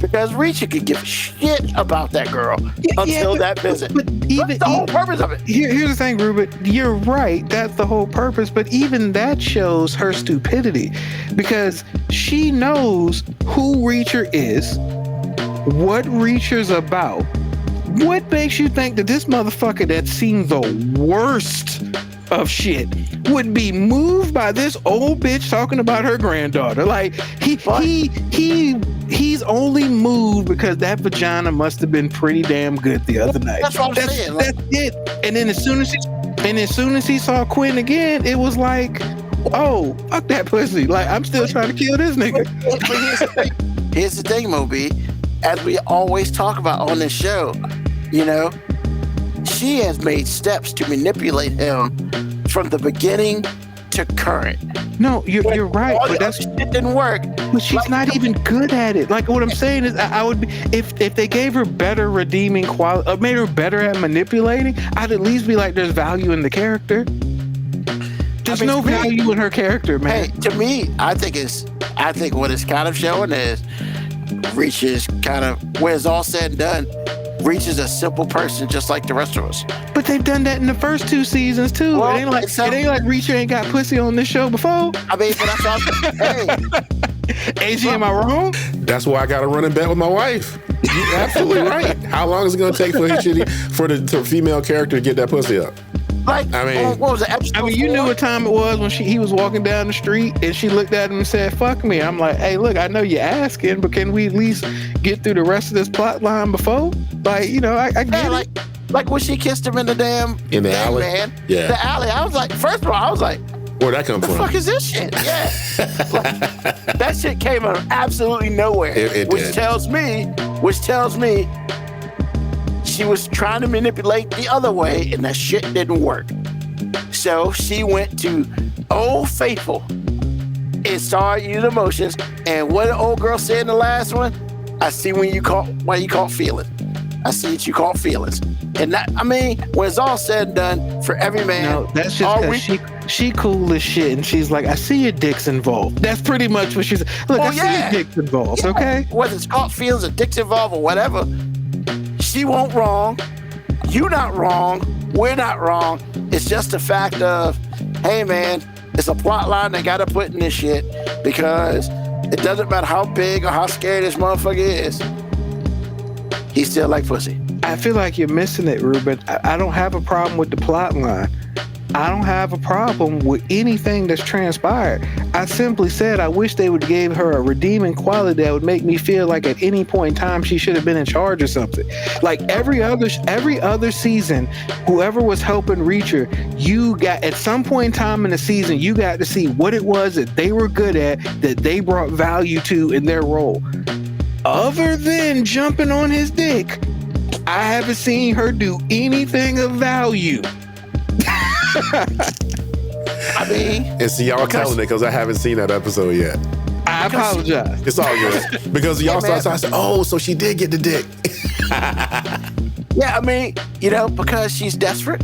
Speaker 4: because Reacher could give a shit about that girl until that visit.
Speaker 3: But even
Speaker 4: That's the whole purpose of it.
Speaker 3: here's the thing, Ruben. You're right. That's the whole purpose. But even that shows her stupidity, because she knows who Reacher is, what Reacher's about. What makes you think that this motherfucker that's seen the worst of shit would be moved by this old bitch talking about her granddaughter? Like he's only moved because that vagina must have been pretty damn good the other night.
Speaker 4: That's what I'm saying. Like,
Speaker 3: That's it. And then as soon as he saw Quinn again, it was like, oh, fuck that pussy. Like, I'm still trying to kill this nigga.
Speaker 4: but here's the thing, Moby. As we always talk about on this show, you know, she has made steps to manipulate him from the beginning to current.
Speaker 3: No, you're right,
Speaker 4: All
Speaker 3: but
Speaker 4: the
Speaker 3: that's
Speaker 4: other shit didn't work.
Speaker 3: but she's not even good at it. Like, what I'm saying is, I would be, if they gave her better redeeming quality, or made her better at manipulating, I'd at least be like, there's value in the character. There's no value in her character, man.
Speaker 4: Hey, to me, I think what it's kind of showing is Reacher's kind of, when it's all said and done, Reacher's a simple person just like the rest of us.
Speaker 3: But they've done that in the first 2 seasons too.
Speaker 4: Well,
Speaker 3: it ain't like Reacher ain't got pussy on this show before.
Speaker 4: I mean, but that's all. Hey,
Speaker 3: AG, am I wrong?
Speaker 5: That's why I got to run in bed with my wife. You're absolutely right. How long is it going to take for the female character to get that pussy up?
Speaker 4: like,
Speaker 5: I mean-
Speaker 4: what was it? Episode
Speaker 3: I mean, you
Speaker 4: 4?
Speaker 3: knew what time it was when he was walking down the street and she looked at him and said, "Fuck me." I'm like, hey, look, I know you're asking, but can we at least get through the rest of this plot line before? Like, you know, I get
Speaker 4: Yeah,
Speaker 3: it.
Speaker 4: like when she kissed him in the damn
Speaker 5: alley?
Speaker 4: man.
Speaker 5: Yeah.
Speaker 4: The alley. I was like, first of all, I was like,
Speaker 5: Where'd that come
Speaker 4: the
Speaker 5: from?
Speaker 4: fuck is this shit? Yeah. Like, that shit came out of absolutely nowhere.
Speaker 5: It
Speaker 4: which
Speaker 5: did.
Speaker 4: tells me she was trying to manipulate the other way and that shit didn't work. So she went to Old Faithful and started using emotions. And what the old girl said in the last one, I see why you caught feelings. I see what you caught feelings. And that, I mean, when it's all said and done, for every man,
Speaker 3: No, that's just
Speaker 4: all
Speaker 3: because she cool as shit, and she's like, I see your dick's involved. That's pretty much what she's. Look, I see your dick's involved.
Speaker 4: Yeah,
Speaker 3: Okay.
Speaker 4: whether it's caught feelings or dicks involved or whatever, she won't wrong. You not wrong. We're not wrong. It's just a fact of, hey man, it's a plot line they gotta put in this shit because it doesn't matter how big or how scary this motherfucker is. He still like pussy.
Speaker 3: I feel like you're missing it, Ruben. I don't have a problem with the plot line. I don't have a problem with anything that's transpired. I simply said I wish they would give her a redeeming quality that would make me feel like at any point in time she should have been in charge of something. Like every other season, whoever was helping Reacher, you got at some point in time in the season, you got to see what it was that they were good at, that they brought value to in their role. Other than jumping on his dick, I haven't seen her do anything of value.
Speaker 4: I mean,
Speaker 5: And see, y'all telling it because I haven't seen that episode yet.
Speaker 3: I apologize.
Speaker 5: It's all good. Because y'all
Speaker 4: man.
Speaker 5: started, I said, oh, so she did get the dick.
Speaker 4: yeah, I mean, you know, because she's desperate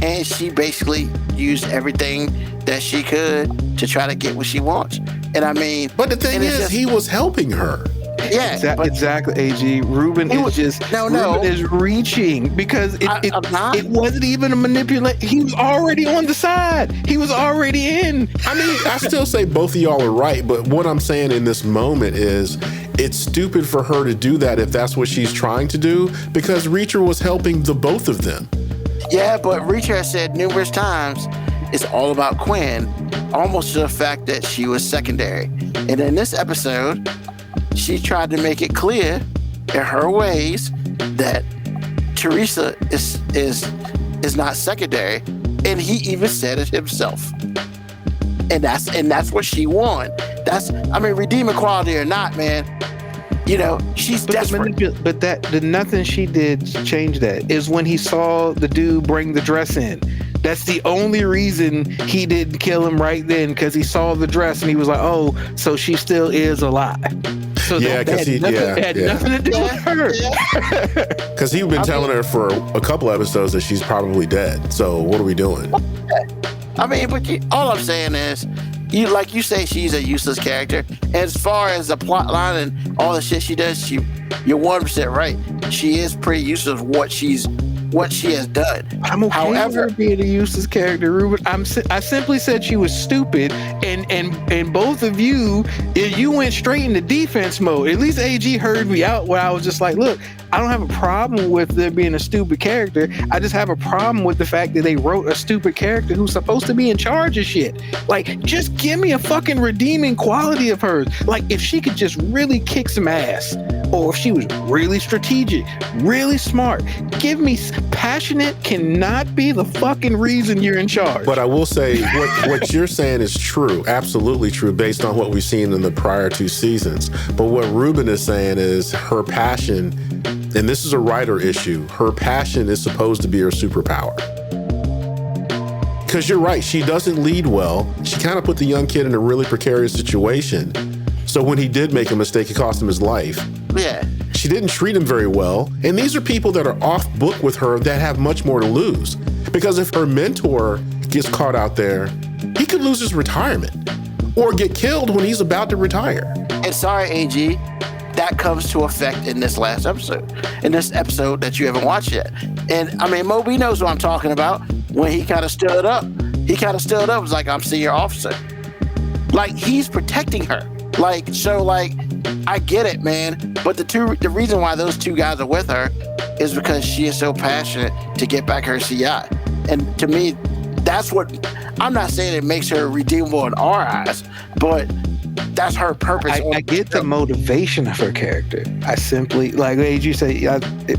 Speaker 4: and she basically used everything that she could to try to get what she wants. And I mean,
Speaker 5: But the thing
Speaker 4: and it's
Speaker 5: is,
Speaker 4: just-
Speaker 5: he was helping her.
Speaker 4: yeah, but
Speaker 3: Exactly, AG. Ruben is just Ruben is reaching because
Speaker 4: I'm not.
Speaker 3: it wasn't even a manipulate. He was already on the side. He was already in.
Speaker 5: I mean, I still say both of y'all are right, but what I'm saying in this moment is it's stupid for her to do that if that's what she's trying to do, because Reacher was helping the both of them.
Speaker 4: Yeah, but Reacher has said numerous times it's all about Quinn, almost to the fact that she was secondary. And in this episode, she tried to make it clear in her ways that Teresa is not secondary, and he even said it himself. And that's what she won. I mean, redeeming quality or not, man. You know, she's desperate.
Speaker 3: But the nothing she did change that is when he saw the dude bring the dress in. That's the only reason he didn't kill him right then, because he saw the dress and he was like, oh, so she still is alive. So
Speaker 5: Yeah, 'cause he-
Speaker 3: had
Speaker 5: yeah.
Speaker 3: nothing to do with her.
Speaker 5: Because he'd been telling her for a couple episodes that she's probably dead. So what are we doing?
Speaker 4: I mean, but all I'm saying is, like you say, she's a useless character. As far as the plot line and all the shit she does, you're 100% right. She is pretty useless. What she has done.
Speaker 3: I'm okay
Speaker 4: However,
Speaker 3: with her being a useless character, Ruben. I simply said she was stupid, and both of you went straight into defense mode. At least AG heard me out where I was just like, look, I don't have a problem with there being a stupid character. I just have a problem with the fact that they wrote a stupid character who's supposed to be in charge of shit. Like, just give me a fucking redeeming quality of hers. Like, if she could just really kick some ass, or if she was really strategic, really smart, give me passionate cannot be the fucking reason you're in charge.
Speaker 5: But I will say what you're saying is true, absolutely true, based on what we've seen in the prior 2 seasons. But what Ruben is saying is her passion, and this is a writer issue, her passion is supposed to be her superpower. Because you're right, she doesn't lead well. She kind of put the young kid in a really precarious situation. So when he did make a mistake, it cost him his life.
Speaker 4: yeah.
Speaker 5: She didn't treat him very well. And these are people that are off book with her that have much more to lose. Because if her mentor gets caught out there, he could lose his retirement or get killed when he's about to retire.
Speaker 4: And sorry, AG, that comes to effect in this last episode. In this episode that you haven't watched yet. And I mean, Moby knows what I'm talking about. When he kind of stood up, was like, I'm senior officer. Like, he's protecting her. Like, so, like, I get it, man. But the reason why those 2 guys are with her is because she is so passionate to get back her CI. And to me, that's what, I'm not saying it makes her redeemable in our eyes, but that's her purpose.
Speaker 3: I get the motivation of her character. I simply, like you say,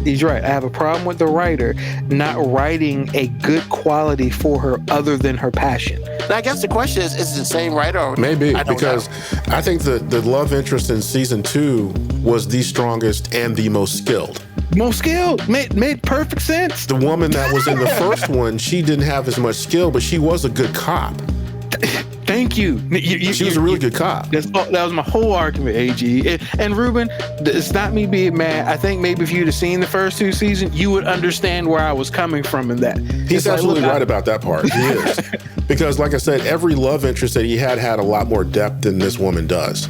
Speaker 3: he's right. I have a problem with the writer not writing a good quality for her other than her passion.
Speaker 4: And I guess the question is it the same writer? Or
Speaker 5: Maybe,
Speaker 4: I don't
Speaker 5: because
Speaker 4: know.
Speaker 5: I think the love interest in season 2 was the strongest and the most skilled.
Speaker 3: Most skilled, made perfect sense.
Speaker 5: The woman that was in the first one, she didn't have as much skill, but she was a good cop.
Speaker 3: Thank you.
Speaker 5: She was a really good cop.
Speaker 3: That was my whole argument, AG. And Ruben, it's not me being mad. I think maybe if you'd have seen the first 2 seasons, you would understand where I was coming from in that.
Speaker 5: He's absolutely right about that part. He is. Because, like I said, every love interest that he had a lot more depth than this woman does.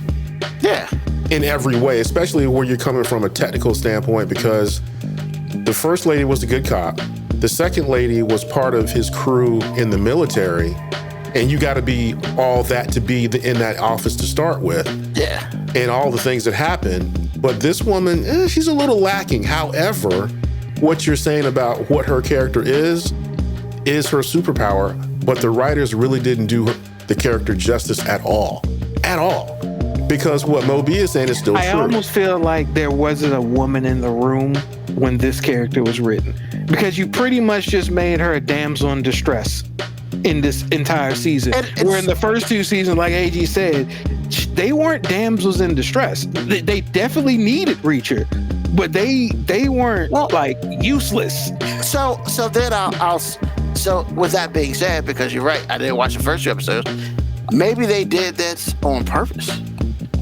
Speaker 4: Yeah.
Speaker 5: In every way, especially where you're coming from a technical standpoint, because the first lady was a good cop. The second lady was part of his crew in the military. And you got to be all that to be in that office to start with.
Speaker 4: Yeah.
Speaker 5: And all the things that happen. But this woman, she's a little lacking. However, what you're saying about what her character is her superpower. But the writers really didn't do the character justice at all. At all. Because what Moby is saying is still true.
Speaker 3: I almost feel like there wasn't a woman in the room when this character was written. Because you pretty much just made her a damsel in distress in this entire season. Where in the first 2 seasons, like AG said, they weren't damsels in distress. They definitely needed Reacher, but they weren't like useless.
Speaker 4: So then so with that being said, because you're right, I didn't watch the first 2 episodes, maybe they did this on purpose.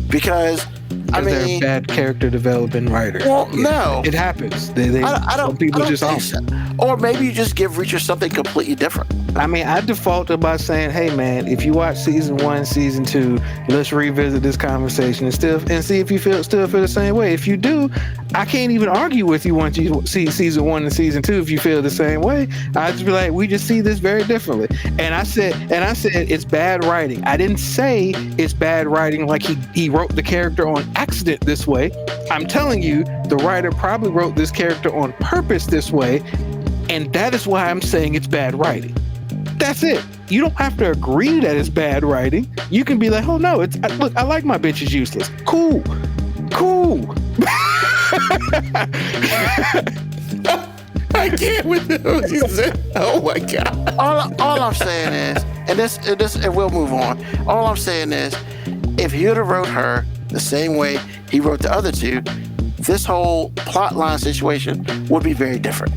Speaker 4: Because I mean,
Speaker 3: they're bad character developing writers.
Speaker 4: Well, no,
Speaker 3: it happens.
Speaker 4: I don't.
Speaker 3: Some people
Speaker 4: I don't
Speaker 3: just
Speaker 4: think
Speaker 3: aren't.
Speaker 4: so. Or maybe you just give Reacher something completely different.
Speaker 3: I mean, I defaulted by saying, "Hey, man, if you watch season 1, season 2, let's revisit this conversation and see if you still feel the same way. If you do, I can't even argue with you once you see season 1 and season 2. If you feel the same way, I just be like, we just see this very differently. And I said it's bad writing. I didn't say it's bad writing like he wrote the character on accident this way. I'm telling you, the writer probably wrote this character on purpose this way, and that is why I'm saying it's bad writing. That's it. You don't have to agree that it's bad writing. You can be like, oh no, look, I like my bitch is useless. Cool.
Speaker 5: I can't with him. Oh my God.
Speaker 4: All I'm saying is, and we'll move on. All I'm saying is, if he would have wrote her the same way he wrote the other 2, this whole plot line situation would be very different.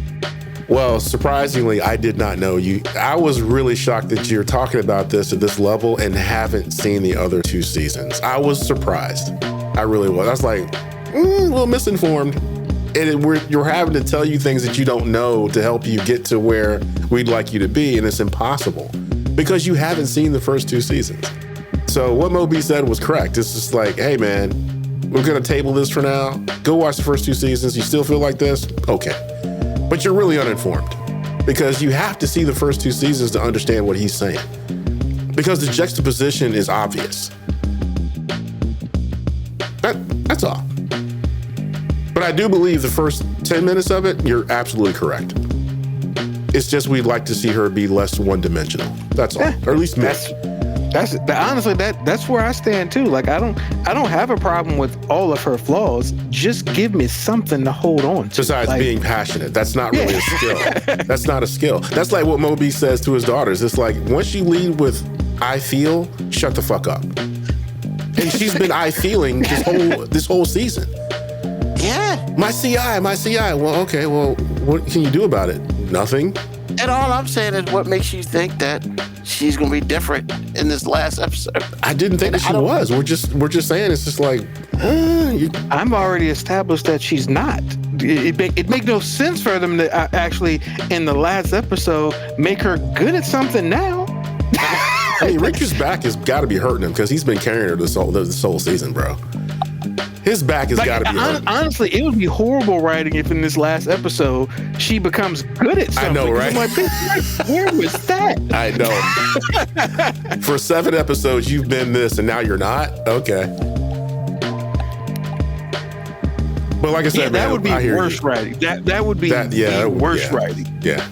Speaker 5: Well, surprisingly, I did not know you. I was really shocked that you're talking about this at this level and haven't seen the other 2 seasons. I was surprised. I really was. I was like, a little misinformed. And you're having to tell you things that you don't know to help you get to where we'd like you to be, and it's impossible because you haven't seen the first 2 seasons. So what Moby said was correct. It's just like, hey man, we're gonna table this for now. Go watch the first 2 seasons. You still feel like this? Okay. But you're really uninformed because you have to see the first 2 seasons to understand what he's saying. Because the juxtaposition is obvious. That's all. But I do believe the first 10 minutes of it, you're absolutely correct. It's just we'd like to see her be less one-dimensional. That's all. Or at least me.
Speaker 3: That's honestly that's where I stand too. Like I don't have a problem with all of her flaws. Just give me something to hold on to.
Speaker 5: Besides
Speaker 3: like,
Speaker 5: being passionate, that's not really a skill. That's not a skill. That's like what Moby says to his daughters. It's like once you lead with "I feel," shut the fuck up. And she's been "I feeling" this whole season.
Speaker 4: Yeah.
Speaker 5: My CI. Well, okay. Well, what can you do about it? Nothing.
Speaker 4: And all I'm saying is, what makes you think that she's gonna be different in this last episode?
Speaker 5: I didn't think that she was. We're just saying it's just like
Speaker 3: I'm already established that she's not. It make no sense for them to actually in the last episode make her good at something now.
Speaker 5: I mean, Richard's back has got to be hurting him because he's been carrying her this whole season, bro. His back has got to be hurting.
Speaker 3: Honestly, it would be horrible writing if in this last episode she becomes good at something.
Speaker 5: I know, right?
Speaker 3: I'm like, bitch, where was that?
Speaker 5: I know. For 7 episodes, you've been this, and now you're not? Okay. But like I said,
Speaker 3: that
Speaker 5: man,
Speaker 3: would be worse writing. That would be worse writing.
Speaker 5: Yeah.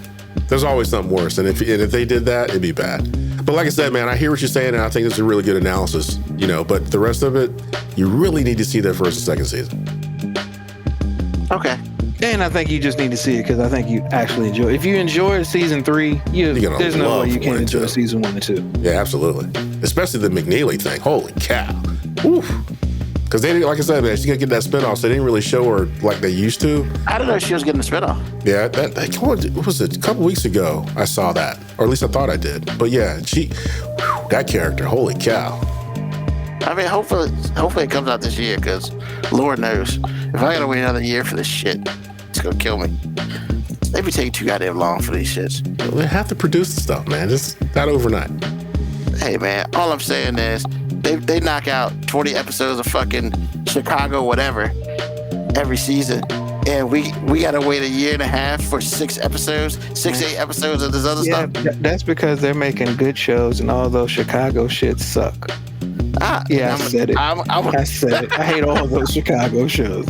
Speaker 5: There's always something worse. And if they did that, it'd be bad. But like I said, man, I hear what you're saying, and I think it's a really good analysis, but the rest of it, you really need to see that first and second season.
Speaker 4: Okay.
Speaker 3: And I think you just need to see it because I think you actually enjoy it. If you enjoyed season 3, there's no way you can't enjoy season 1 and 2.
Speaker 5: Yeah, absolutely. Especially the McNeely thing. Holy cow. Oof. Because they didn't, like I said, man, she's going to get that spinoff, so they didn't really show her like they used to.
Speaker 4: I didn't know she was getting a spinoff.
Speaker 5: Yeah, what was it? A couple weeks ago, I saw that. Or at least I thought I did. But yeah, that character, holy cow.
Speaker 4: I mean, hopefully it comes out this year, because Lord knows, if I got to wait another year for this shit, it's going to kill me. They be taking too goddamn long for these shits.
Speaker 5: They have to produce the stuff, man. It's not overnight.
Speaker 4: Hey, man, all I'm saying is, they knock out 20 episodes of fucking Chicago whatever every season, and we gotta wait a year and a half for 8 episodes of this other stuff.
Speaker 3: That's because they're making good shows, and all those Chicago shits suck. I said it. I said it. I hate all those Chicago shows.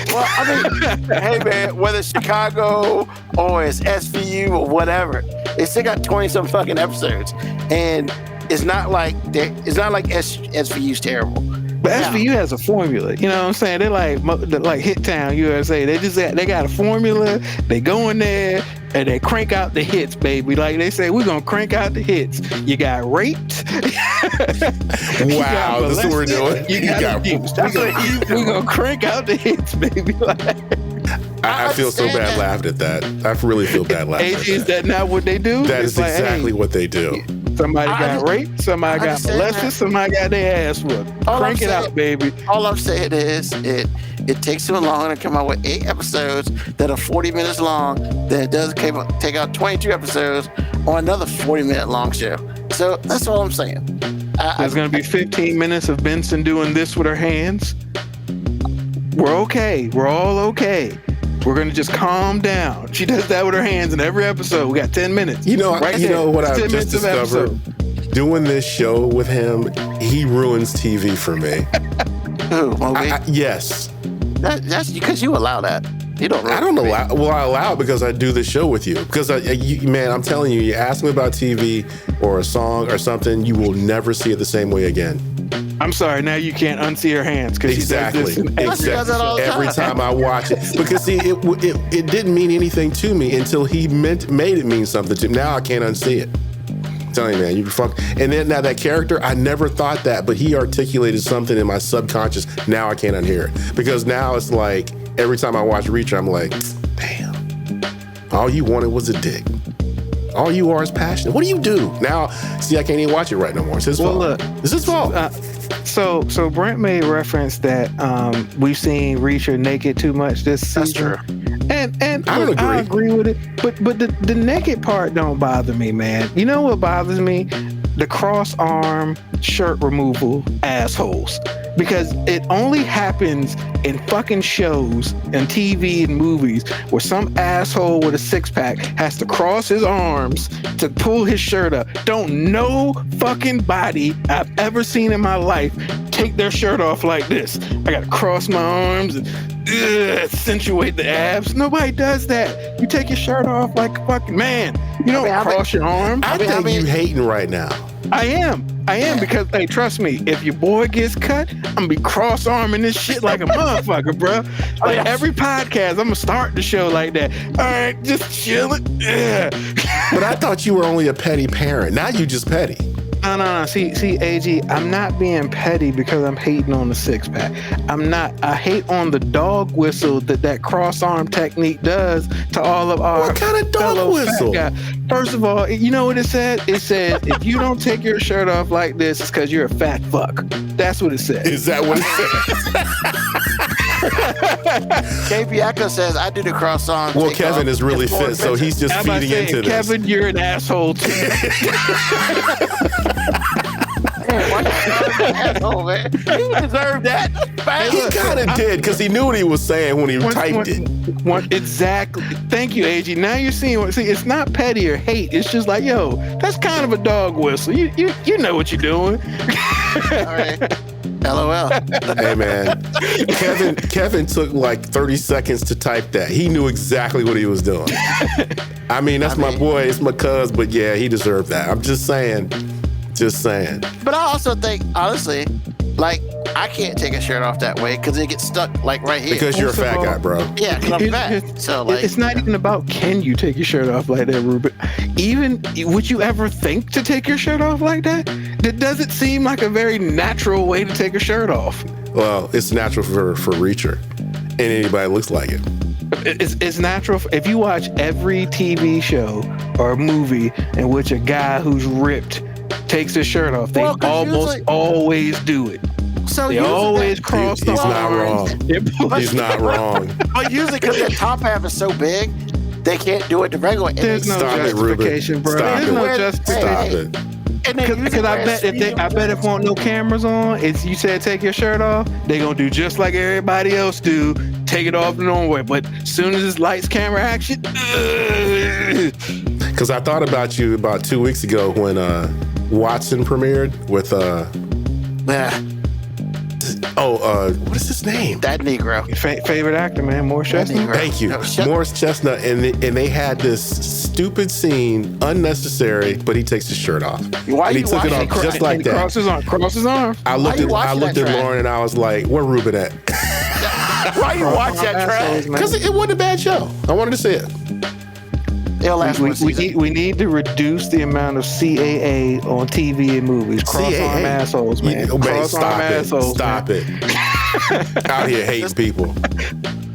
Speaker 4: Well, I mean, hey man, whether it's Chicago or it's SVU or whatever, they still got 20-some fucking episodes, and it's not like SVU's terrible.
Speaker 3: But SVU has a formula. You know what I'm saying? They're like Hit Town USA. They got a formula. They go in there and they crank out the hits, baby. Like they say, we're gonna crank out the hits. You got raped.
Speaker 5: Wow, this is what we're doing.
Speaker 3: You got abused. We're gonna crank out the hits, baby.
Speaker 5: I feel so bad laughing at that. I really feel bad laughing at that.
Speaker 3: Is that not what they do?
Speaker 5: That is exactly what they do.
Speaker 3: Somebody got raped, somebody got molested, somebody got their ass whooped. Crank it out, baby.
Speaker 4: All I'm saying is it takes them long to come out with 8 episodes that are 40 minutes long, then it does take out 22 episodes on another 40-minute long show. So that's all I'm saying.
Speaker 3: There's going to be 15 minutes of Benson doing this with her hands. We're okay. We're all okay. We're going to just calm down. She does that with her hands in every episode. We got 10 minutes.
Speaker 5: You know what I've just discovered? Doing this show with him, he ruins TV for me.
Speaker 4: Who, Moby?
Speaker 5: Yes.
Speaker 4: That's because you allow that. You don't.
Speaker 5: I don't allow. Well, I allow it because I do this show with you. Because man, I'm telling you, you ask me about TV or a song or something, you will never see it the same way again.
Speaker 3: I'm sorry. Now you can't unsee her hands because
Speaker 5: exactly.
Speaker 4: Exactly.
Speaker 5: Every time I watch it, because see, it didn't mean anything to me until he made it mean something to me. Now I can't unsee it. I'm telling you, man, you fuck. And then now that character, I never thought that, but he articulated something in my subconscious. Now I can't unhear it because now it's like every time I watch Reacher, I'm like, damn, all you wanted was a dick. All you are is passionate. What do you do? Now, see, I can't even watch it right no more. It's his fault. Look, it's his fault.
Speaker 3: So Brent made reference that we've seen Reacher naked too much this season.
Speaker 4: That's true.
Speaker 3: And I agree with it. But the naked part don't bother me, man. You know what bothers me? the cross arm shirt removal assholes, because it only happens in fucking shows and TV and movies where some asshole with a six-pack has to cross his arms to pull his shirt up. Don't no fucking body I've ever seen in my life take their shirt off like this. I gotta cross my arms and accentuate the abs. Nobody does that. You take your shirt off like a fucking man. You don't cross your arms.
Speaker 5: I think you hating right now.
Speaker 3: I am because, hey, trust me, if your boy gets cut, I'm gonna be cross-arming this shit like a motherfucker, bro. Like every podcast, I'm gonna start the show like that. All right, just chill it. Yeah.
Speaker 5: But I thought you were only a petty parent. Now you just petty.
Speaker 3: No. See, AG, I'm not being petty because I'm hating on the six-pack. I'm not. I hate on the dog whistle that cross-arm technique does to all of our
Speaker 5: What kind of dog whistle?
Speaker 3: First of all, you know what it said? It said, if you don't take your shirt off like this, it's because you're a fat fuck. That's what it said.
Speaker 5: Is that what it says?
Speaker 4: KP Echo says, I do the cross arm.
Speaker 5: Well, Kevin is really fit, so he's just feeding into this.
Speaker 3: Kevin, you're an asshole too.
Speaker 4: Why you asshole, man? He deserved that.
Speaker 5: He kind of did, because he knew what he was saying when he typed it.
Speaker 3: Exactly. Thank you, AG. Now you're seeing. See, it's not petty or hate. It's just like, yo, that's kind of a dog whistle. You know what you're doing.
Speaker 4: All right. LOL.
Speaker 5: Hey, man. Kevin took like 30 seconds to type that. He knew exactly what he was doing. I mean, that's my boy. It's my cuz, but yeah, he deserved that. I'm just saying. Just saying.
Speaker 4: But I also think, honestly, like, I can't take a shirt off that way because it gets stuck, like, right here.
Speaker 5: Because you're a fat guy, bro.
Speaker 4: Yeah, because I'm fat. So, like,
Speaker 3: it's not even about can you take your shirt off like that, Ruben. Even would you ever think to take your shirt off like that? That doesn't seem like a very natural way to take a shirt off.
Speaker 5: Well, it's natural for Reacher, and anybody looks like it.
Speaker 3: It's natural. If you watch every TV show or movie in which a guy who's ripped takes his shirt off, they almost always do it.
Speaker 4: So
Speaker 3: they always cross the
Speaker 5: He's not
Speaker 3: arms.
Speaker 5: wrong. He's not wrong.
Speaker 4: But usually because the top half is so big, they can't do it the regular way.
Speaker 3: There's no justification, bro. There's no justification.
Speaker 5: Stop it.
Speaker 3: Because I bet if won't no cameras on, it's you said take your shirt off, they gonna do just like everybody else do, take it off the normal way. But as soon as it's lights, camera, action,
Speaker 5: because I thought about you about 2 weeks ago when Watson premiered with what is his name?
Speaker 4: That Negro.
Speaker 3: Favorite actor, man, Morris Chestnut.
Speaker 5: Thank you, Morris Chestnut, and they had this stupid scene, unnecessary, but he takes his shirt off.
Speaker 4: Why
Speaker 5: and he took it off just like that.
Speaker 3: Cross his arm.
Speaker 5: I looked at Lauren and I was like, "Where Ruben at?"
Speaker 4: Why you watch that trash?
Speaker 5: Because it wasn't a bad show. I wanted to see it.
Speaker 3: We need to reduce the amount of CAA on TV and movies. Cross-arm assholes, man. Cross-arm assholes.
Speaker 5: Stop it. Out here hating people.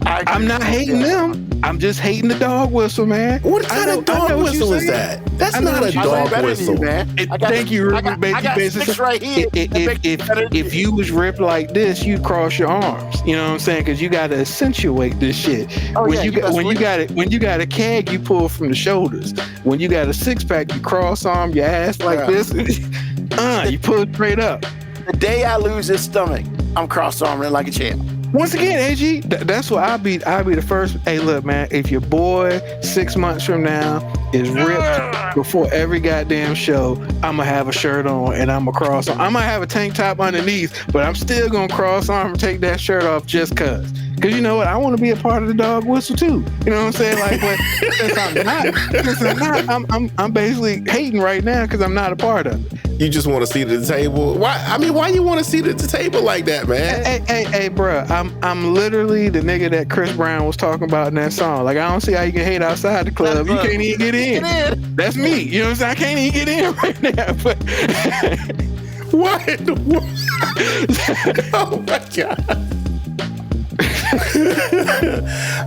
Speaker 3: I'm not hating them. I'm just hating the dog whistle, man.
Speaker 5: What kind of dog whistle is that? That's not a dog whistle.
Speaker 3: Thank you, Ruben.
Speaker 4: I got six right here.
Speaker 3: If you was ripped like this, you'd cross your arms. You know what I'm saying? Because you got to accentuate this shit. When you got a keg, you pull from the shoulders. When you got a six-pack, you cross arm your ass like this. You pull it straight up.
Speaker 4: The day I lose this stomach, I'm cross-arming like a champ.
Speaker 3: Once again, AG, that's what I'll be the first. Hey, look, man, if your boy 6 months from now is ripped before every goddamn show, I'm gonna have a shirt on and I'm gonna cross on. I might have a tank top underneath, but I'm still gonna cross arm and take that shirt off just cause. Cause you know what? I want to be a part of the dog whistle too. You know what I'm saying? Like, but since I'm not, I'm basically hating right now because I'm not a part of it.
Speaker 5: You just want to see it at the table. Why you want to see it at the table like that, man?
Speaker 3: Hey, bro. I'm literally the nigga that Chris Brown was talking about in that song. Like, I don't see how you can hate outside the club. You can't even get in. That's me. You know what I'm saying? I can't even get in right now. But
Speaker 5: what? Oh my God.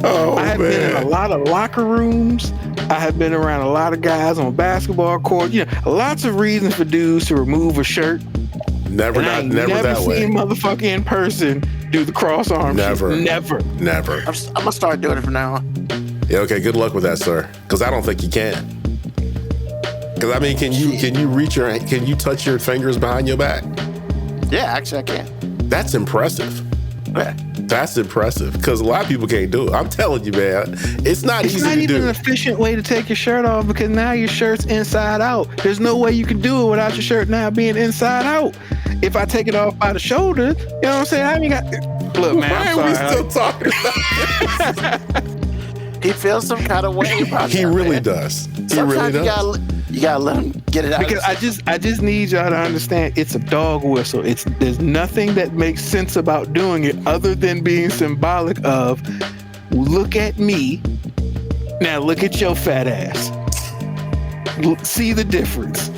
Speaker 3: I have been in a lot of locker rooms. I have been around a lot of guys on basketball court. You know, lots of reasons for dudes to remove a shirt.
Speaker 5: Never that way.
Speaker 3: Never seen motherfucker in person do the cross arm.
Speaker 5: Never.
Speaker 3: Never.
Speaker 4: I'm gonna start doing it from now on.
Speaker 5: Yeah, okay. Good luck with that, sir. Because I don't think you can. Because I mean, can you touch your fingers behind your back?
Speaker 4: Yeah, actually, I can.
Speaker 5: That's impressive.
Speaker 4: Yeah.
Speaker 5: That's impressive because a lot of people can't do it. I'm telling you, man, it's not easy to
Speaker 3: even
Speaker 5: do.
Speaker 3: an efficient way to take your shirt off because now your shirt's inside out. There's no way you can do it without your shirt now being inside out. If I take it off by the shoulder, you know what I'm saying? I ain't got. Look, man,
Speaker 5: Why
Speaker 3: I'm
Speaker 5: are we
Speaker 3: sorry.
Speaker 5: still talking about
Speaker 4: He feels some kind of way about
Speaker 5: He
Speaker 4: that,
Speaker 5: really
Speaker 4: man.
Speaker 5: does. He
Speaker 4: Sometimes
Speaker 5: really does.
Speaker 4: you gotta let him get it out.
Speaker 3: Because I just need y'all to understand it's a dog whistle. There's nothing that makes sense about doing it other than being symbolic of look at me. Now look at your fat ass. See the difference.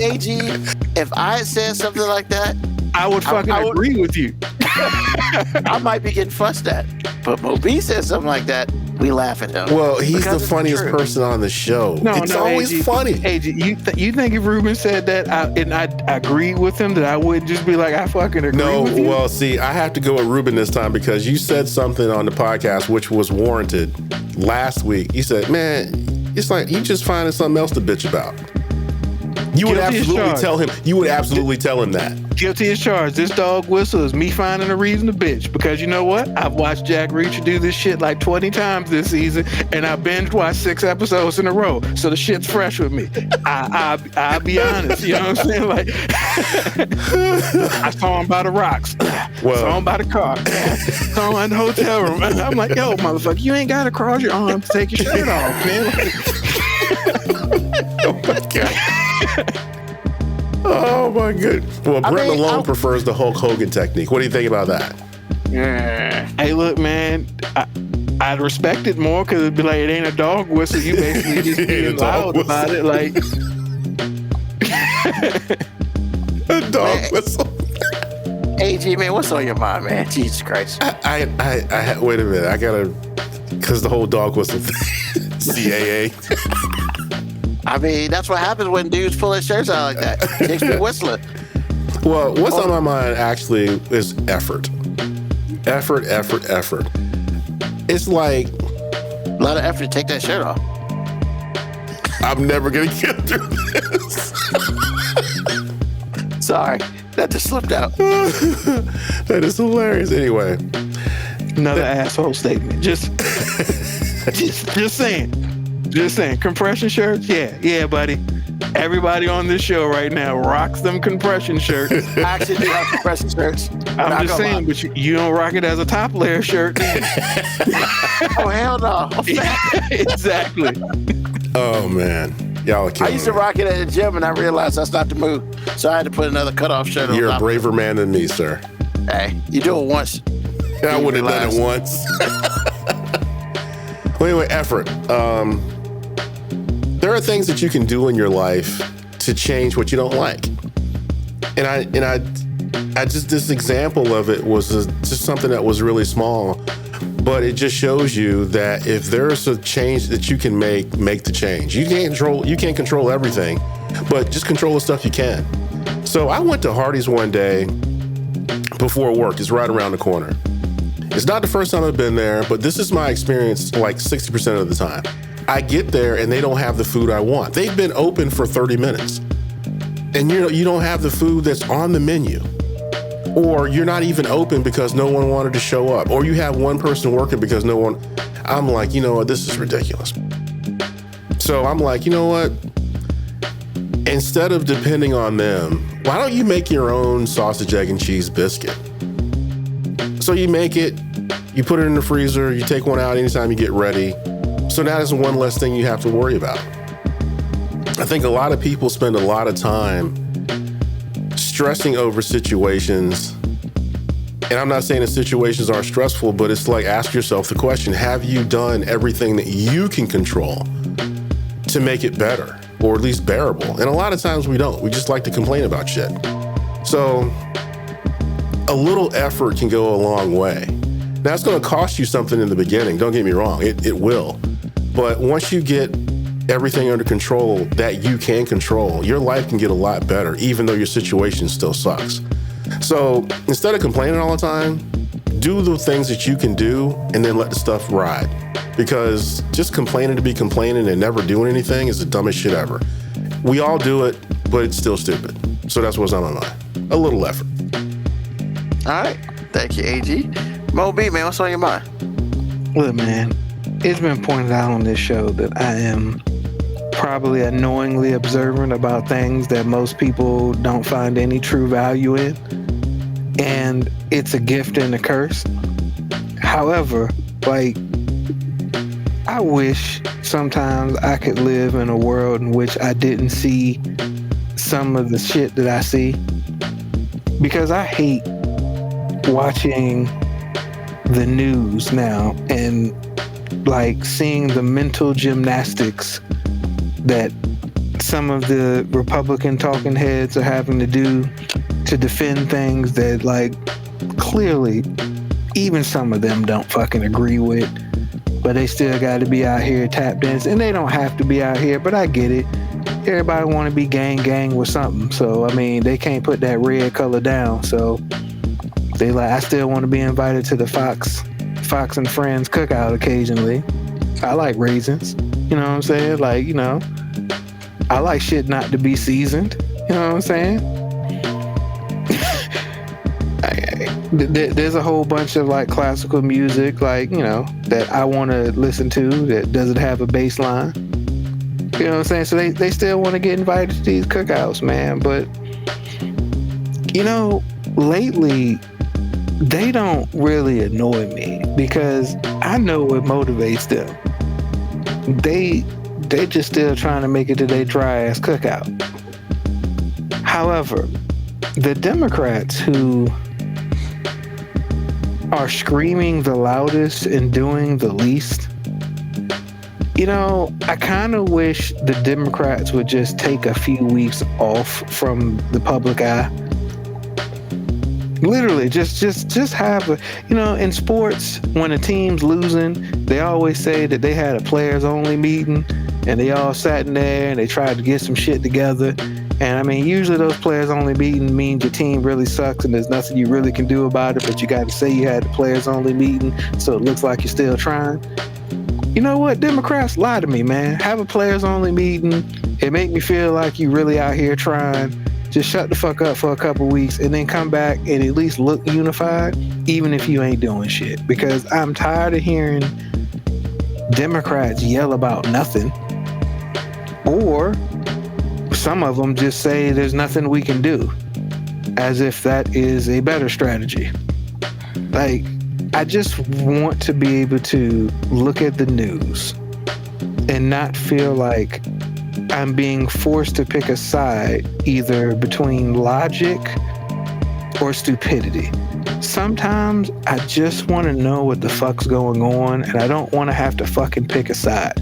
Speaker 4: AG, if I had said something like that,
Speaker 3: I would fucking
Speaker 4: I would-
Speaker 3: agree with you.
Speaker 4: I might be getting fussed at. But Moby says something like that, we laugh at him.
Speaker 5: Well, he's
Speaker 4: Because
Speaker 5: the
Speaker 4: it's
Speaker 5: funniest
Speaker 4: true.
Speaker 5: person on the show. It's always
Speaker 3: AG,
Speaker 5: funny.
Speaker 3: AG, you think if Ruben said that and I agreed with him that I would just be like, I fucking agree
Speaker 5: No,
Speaker 3: with you?
Speaker 5: well, see, I have to go with Ruben this time because you said something on the podcast which was warranted last week. You said, man, it's like you just finding something else to bitch about. You would
Speaker 3: Guilty as
Speaker 5: absolutely
Speaker 3: charged.
Speaker 5: tell him. You would absolutely tell him that.
Speaker 3: Guilty as charged. This dog whistle is me finding a reason to bitch because you know what? I've watched Jack Reacher do this shit like 20 times this season, and I binge watched 6 episodes in a row, so the shit's fresh with me. I'll be honest, you know what I'm saying? Like, I saw him by the rocks, saw him by the car, saw him in the hotel room. I'm like, yo, motherfucker, you ain't got to cross your arms to take your shirt off, man.
Speaker 5: Oh my god. Oh my good. Well, Brent
Speaker 4: mean,
Speaker 5: Malone prefers the Hulk Hogan technique. What do you think about that?
Speaker 3: Hey, look, man, I'd respect it more because it'd be like, it ain't a dog whistle. You basically just
Speaker 5: It ain't a
Speaker 3: being
Speaker 5: dog
Speaker 3: loud about it. Like,
Speaker 5: A dog whistle.
Speaker 4: AG, man, what's on your mind, man? Jesus Christ.
Speaker 5: I wait a minute. I gotta, because the whole dog whistle thing. CAA.
Speaker 4: I mean, that's what happens when dudes pull their shirts out like that. Chicks be whistling.
Speaker 5: Well, what's on my mind actually is effort. Effort. It's like
Speaker 4: A lot of effort to take that shirt off.
Speaker 5: I'm never gonna get through this.
Speaker 4: Sorry, that just slipped out.
Speaker 5: That is hilarious. Anyway,
Speaker 3: another asshole statement. Just saying. Just saying. Compression shirts? Yeah, buddy. Everybody on this show right now rocks them compression shirts.
Speaker 4: I actually do have compression shirts.
Speaker 3: I'm just saying, but you don't rock it as a top layer shirt.
Speaker 4: Oh, hell no.
Speaker 3: Exactly.
Speaker 5: oh man, y'all are
Speaker 4: I
Speaker 5: killing
Speaker 4: used to
Speaker 5: me.
Speaker 4: rock it at the gym and I realized that's not the move. So I had to put another cutoff shirt on
Speaker 5: You're a
Speaker 4: top.
Speaker 5: braver man than me, sir.
Speaker 4: Hey, you do it once.
Speaker 5: I would have done it once. Well, anyway, effort. There are things that you can do in your life to change what you don't like. And I just, this example of it was just something that was really small, but it just shows you that if there's a change that you can make the change. You can't control everything, but just control the stuff you can. So I went to Hardee's one day before work. It's right around the corner. It's not the first time I've been there, but this is my experience like 60% of the time. I get there and they don't have the food I want. They've been open for 30 minutes. And you don't have the food that's on the menu. Or you're not even open because no one wanted to show up. Or you have one person working because no one. I'm like, you know what, this is ridiculous. So I'm like, you know what? Instead of depending on them, why don't you make your own sausage, egg, and cheese biscuit? So you make it, you put it in the freezer, you take one out anytime you get ready. So now there's one less thing you have to worry about. I think a lot of people spend a lot of time stressing over situations. And I'm not saying the situations aren't stressful, but it's like, ask yourself the question, have you done everything that you can control to make it better or at least bearable? And a lot of times we don't. We just like to complain about shit. So a little effort can go a long way. Now, it's going to cost you something in the beginning. Don't get me wrong. It will. But once you get everything under control that you can control, your life can get a lot better, even though your situation still sucks. So instead of complaining all the time, do the things that you can do and then let the stuff ride. Because just complaining to be complaining and never doing anything is the dumbest shit ever. We all do it, but it's still stupid. So that's what's on my mind. A little effort.
Speaker 4: All right. Thank you, AG. Mo B, man, what's on your mind?
Speaker 3: Look, man, it's been pointed out on this show that I am probably annoyingly observant about things that most people don't find any true value in. And it's a gift and a curse. However, like, I wish sometimes I could live in a world in which I didn't see some of the shit that I see. Because I hate watching the news now and like seeing the mental gymnastics that some of the Republican talking heads are having to do to defend things that like clearly even some of them don't fucking agree with, but they still got to be out here tap dancing. And they don't have to be out here, but I get it. Everybody want to be gang with something. So, I mean, they can't put that red color down. So they like, I still want to be invited to the Fox and Friends cookout occasionally. I like raisins. You know what I'm saying? Like, you know, I like shit not to be seasoned. You know what I'm saying? There's a whole bunch of like classical music, like, you know, that I want to listen to that doesn't have a bass line. You know what I'm saying? So they still want to get invited to these cookouts, man. But, you know, lately, they don't really annoy me because I know what motivates them. They just still trying to make it to their dry ass cookout. However, the Democrats who are screaming the loudest and doing the least, you know, I kind of wish the Democrats would just take a few weeks off from the public eye. Literally, just have a, you know, in sports, when a team's losing, they always say that they had a players only meeting and they all sat in there and they tried to get some shit together. And I mean, usually those players only meeting means your team really sucks and there's nothing you really can do about it, but you got to say you had the players only meeting so it looks like you're still trying. You know what? Democrats, lie to me, man. Have a players only meeting. It make me feel like you really out here trying. Just shut the fuck up for a couple weeks and then come back and at least look unified, even if you ain't doing shit. Because I'm tired of hearing Democrats yell about nothing. Or some of them just say there's nothing we can do, as if that is a better strategy. Like, I just want to be able to look at the news and not feel like I'm being forced to pick a side either between logic or stupidity. Sometimes I just want to know what the fuck's going on and I don't want to have to fucking pick a side.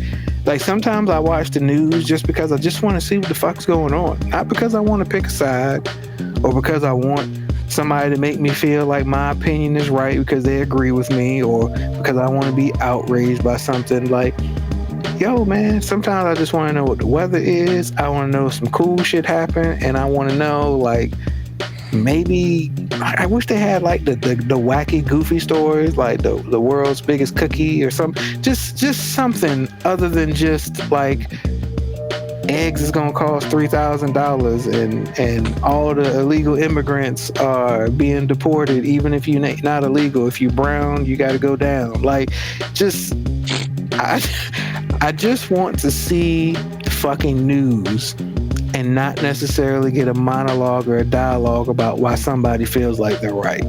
Speaker 3: Like, sometimes I watch the news just because I just want to see what the fuck's going on. Not because I want to pick a side or because I want somebody to make me feel like my opinion is right because they agree with me or because I want to be outraged by something. Like, yo, man, sometimes I just want to know what the weather is. I want to know if some cool shit happened, and I want to know, like, maybe I wish they had like the wacky, goofy stories, like the world's biggest cookie or something. Just something other than just like eggs is gonna cost $3,000 and all the illegal immigrants are being deported, even if you're not illegal. If you're brown, you got to go down. Like, I just want to see fucking news and not necessarily get a monologue or a dialogue about why somebody feels like they're right.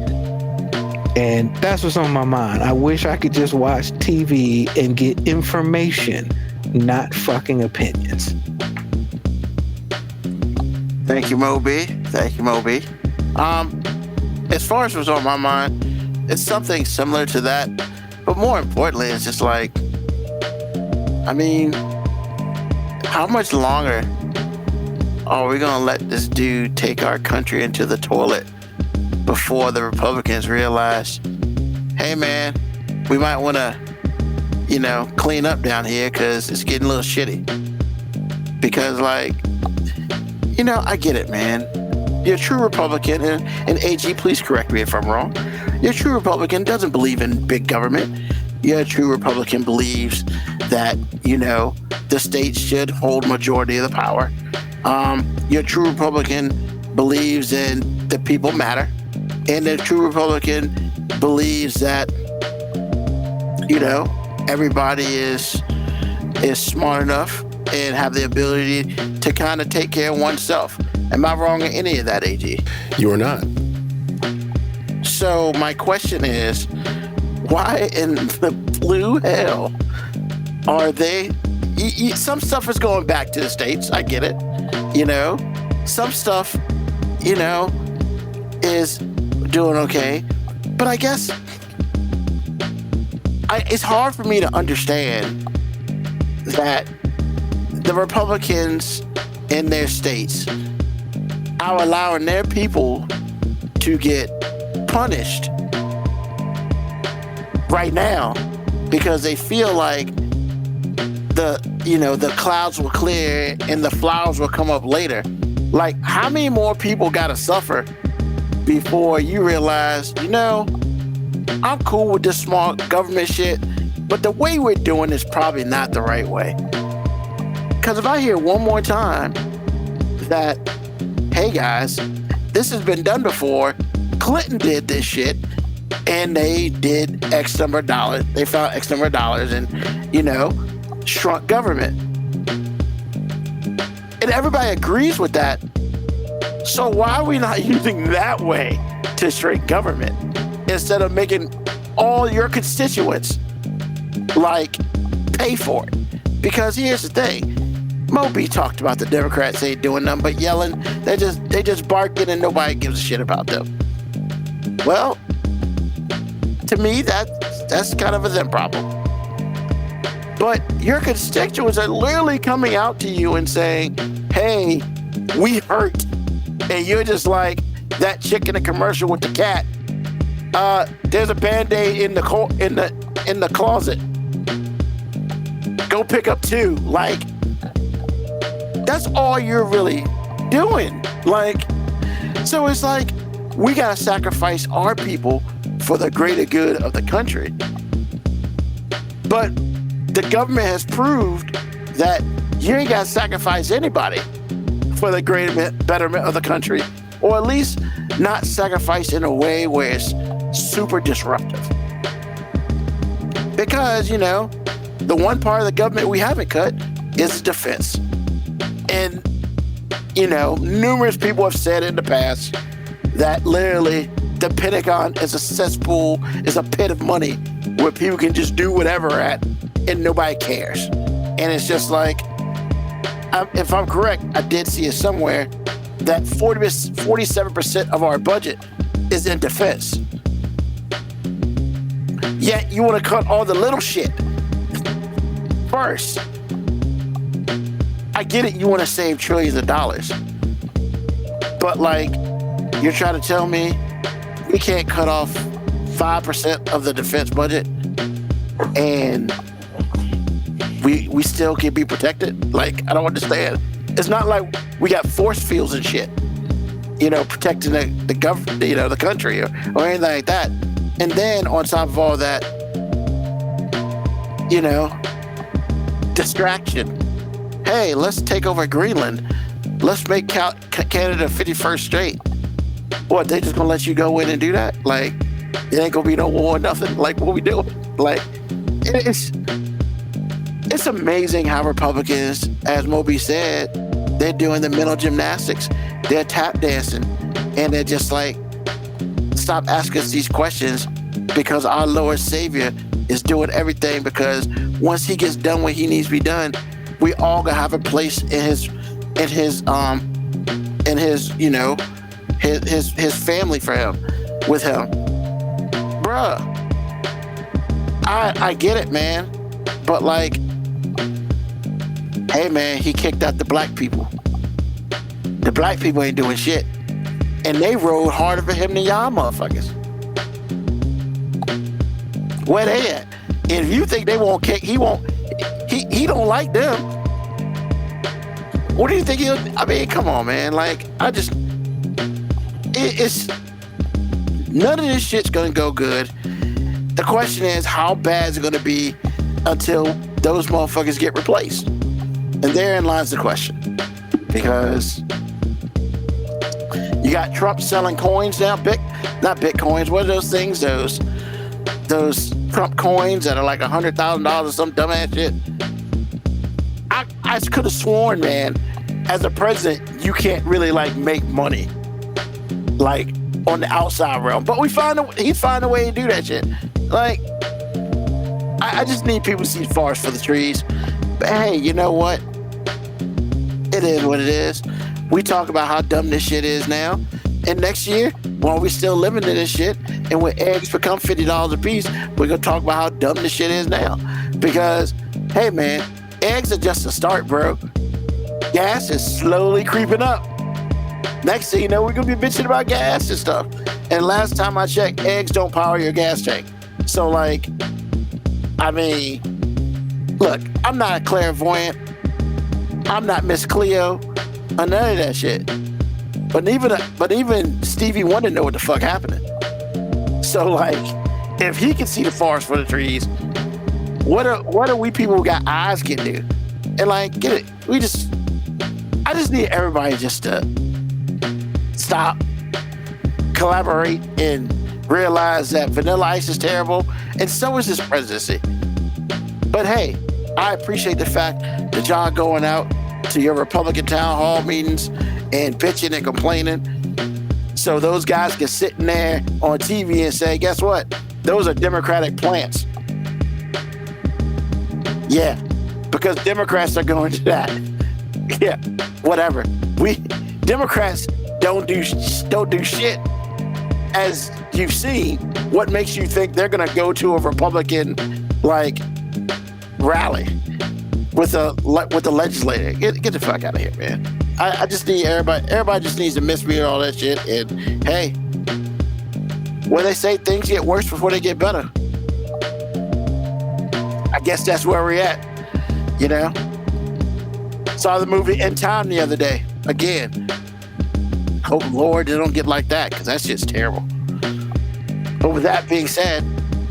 Speaker 3: And that's what's on my mind. I wish I could just watch TV and get information, not fucking opinions.
Speaker 4: Thank you, Moby. Thank you, Moby. As far as what's on my mind, it's something similar to that, but more importantly, it's just like, I mean, how much longer are we gonna let this dude take our country into the toilet before the Republicans realize, hey man, we might want to, you know, clean up down here because it's getting a little shitty. Because, like, you know, I get it, man. You're a true Republican, and AG, please correct me if I'm wrong. Your true Republican doesn't believe in big government. Your true Republican believes that, the states should hold majority of the power. Your true Republican believes in the people matter. And the true Republican believes that, everybody is smart enough and have the ability to kind of take care of oneself. Am I wrong in any of that, AG?
Speaker 5: You are not.
Speaker 4: So my question is, why in the blue hell are they? Some stuff is going back to the states. I get it. Some stuff, is doing okay. But I guess it's hard for me to understand that the Republicans in their states are allowing their people to get punished right now because they feel like the clouds will clear and the flowers will come up later. Like, how many more people gotta suffer before you realize, I'm cool with this small government shit, but the way we're doing is probably not the right way. Because if I hear one more time that, hey guys, this has been done before, Clinton did this shit, and they did X number of dollars, they found X number of dollars and, shrunk government. And everybody agrees with that. So why are we not using that way to shrink government instead of making all your constituents pay for it? Because here's the thing, Moby talked about the Democrats ain't doing nothing but yelling. They just barking and nobody gives a shit about them. Well, to me, that's kind of a them problem. But your constituents are literally coming out to you and saying, hey, we hurt. And you're just like that chick in the commercial with the cat. There's a Band-Aid in the closet. Go pick up two. That's all you're really doing. So it's like we gotta sacrifice our people for the greater good of the country. But the government has proved that you ain't gotta sacrifice anybody for the greater betterment of the country, or at least not sacrifice in a way where it's super disruptive. Because, the one part of the government we haven't cut is defense. And, numerous people have said in the past that literally the Pentagon is a cesspool, is a pit of money where people can just do whatever at and nobody cares. And it's just like, if I'm correct, I did see it somewhere that 47% of our budget is in defense. Yet you want to cut all the little shit first. I get it, you want to save trillions of dollars. But you're trying to tell me we can't cut off 5% of the defense budget and we still can be protected? I don't understand. It's not like we got force fields and shit, protecting the government, the country or anything like that. And then on top of all that, distraction. Hey, let's take over Greenland. Let's make Canada 51st state. What, they just gonna let you go in and do that? It ain't gonna be no war or nothing? What we doing? It's amazing how Republicans, as Moby said, they're doing the mental gymnastics. They're tap dancing. And they're just stop asking us these questions because our Lord Savior is doing everything, because once he gets done what he needs to be done, we all gonna have a place in his family for him, with him. Bruh, I get it, man. But hey man, he kicked out the black people. The black people ain't doing shit. And they rode harder for him than y'all motherfuckers. Where they at? And if you think they won't kick, he don't like them. What do you think he'll, come on, man. None of this shit's gonna go good. The question is, how bad is it gonna be until those motherfuckers get replaced? And therein lies the question. Because you got Trump selling coins now, not Bitcoins, what are those things? Those Trump coins that are like $100,000 or some dumbass shit. I could have sworn, man, as a president, you can't really like make money like on the outside realm. But he's finding a way to do that shit. Like, I just need people to see forest for the trees. But hey, you know what? It is what it is. We talk about how dumb this shit is now. And next year, while we're still living in this shit, and when eggs become $50 a piece, we're going to talk about how dumb this shit is now. Because, hey, man, eggs are just a start, bro. Gas is slowly creeping up. Next thing you know, we're going to be bitching about gas and stuff. And last time I checked, eggs don't power your gas tank. So, like, I mean, look, I'm not a clairvoyant. I'm not Miss Cleo or none of that shit. But even Stevie Wonder know what the fuck happening. So, like, if he can see the forest for the trees, what are we people who got eyes can do? And like, get it? I just need everybody just to stop, collaborate, and realize that Vanilla Ice is terrible, and so is this presidency. But hey, I appreciate the fact that y'all going out to your Republican town hall meetings and bitching and complaining, so those guys can sit in there on TV and say, guess what? Those are Democratic plants. Yeah, because Democrats are going to that. Yeah, whatever. Democrats don't do shit. As you've seen, what makes you think they're gonna go to a Republican like rally with a legislator? Get the fuck out of here, man. I just need everybody just needs to misread all that shit. And hey, where they say things get worse before they get better, I guess that's where we're at. You know, saw the movie In Time the other day again. Hope Lord they don't get like that, because that shit's terrible. But with that being said,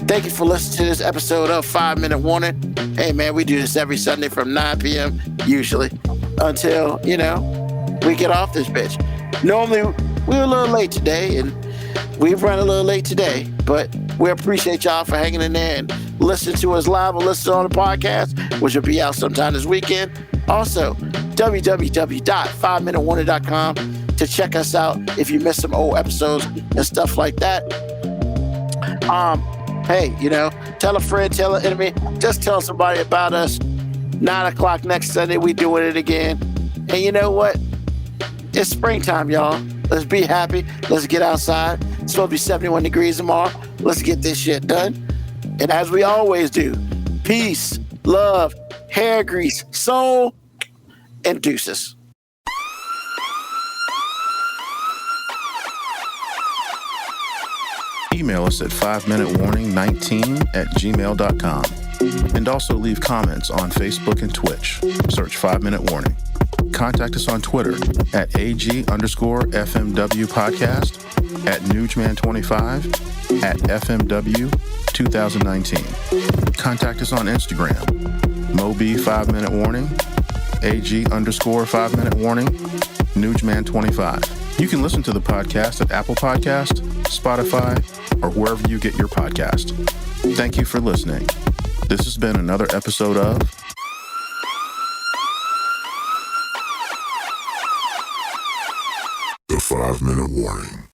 Speaker 4: thank you for listening to this episode of 5 Minute Warning. Hey man, we do this every Sunday from 9 p.m. usually until, you know, we get off this bitch. Normally we're a little late today, and we've run a little late today, but we appreciate y'all for hanging in there and listening to us live or listening on the podcast, which will be out sometime this weekend. Also, www.5minutewarning.com to check us out if you missed some old episodes and stuff like that. Hey, you know, tell a friend, tell an enemy, just tell somebody about us. 9 o'clock next Sunday, we doing it again. And you know what? It's springtime, y'all. Let's be happy. Let's get outside. It's supposed to be 71 degrees tomorrow. Let's get this shit done. And as we always do, peace, love, hair grease, soul, and deuces.
Speaker 2: Email us at 5minutewarning19@gmail.com. And also leave comments on Facebook and Twitch. Search 5 Minute Warning. Contact us on Twitter at AG_FMW podcast, at Newsman25, at FMW 2019. Contact us on Instagram, Moby 5 Minute Warning, AG_5 Minute Warning, Newsman25. You can listen to the podcast at Apple Podcast, Spotify, or wherever you get your podcast. Thank you for listening. This has been another episode of
Speaker 1: The 5 Minute Warning.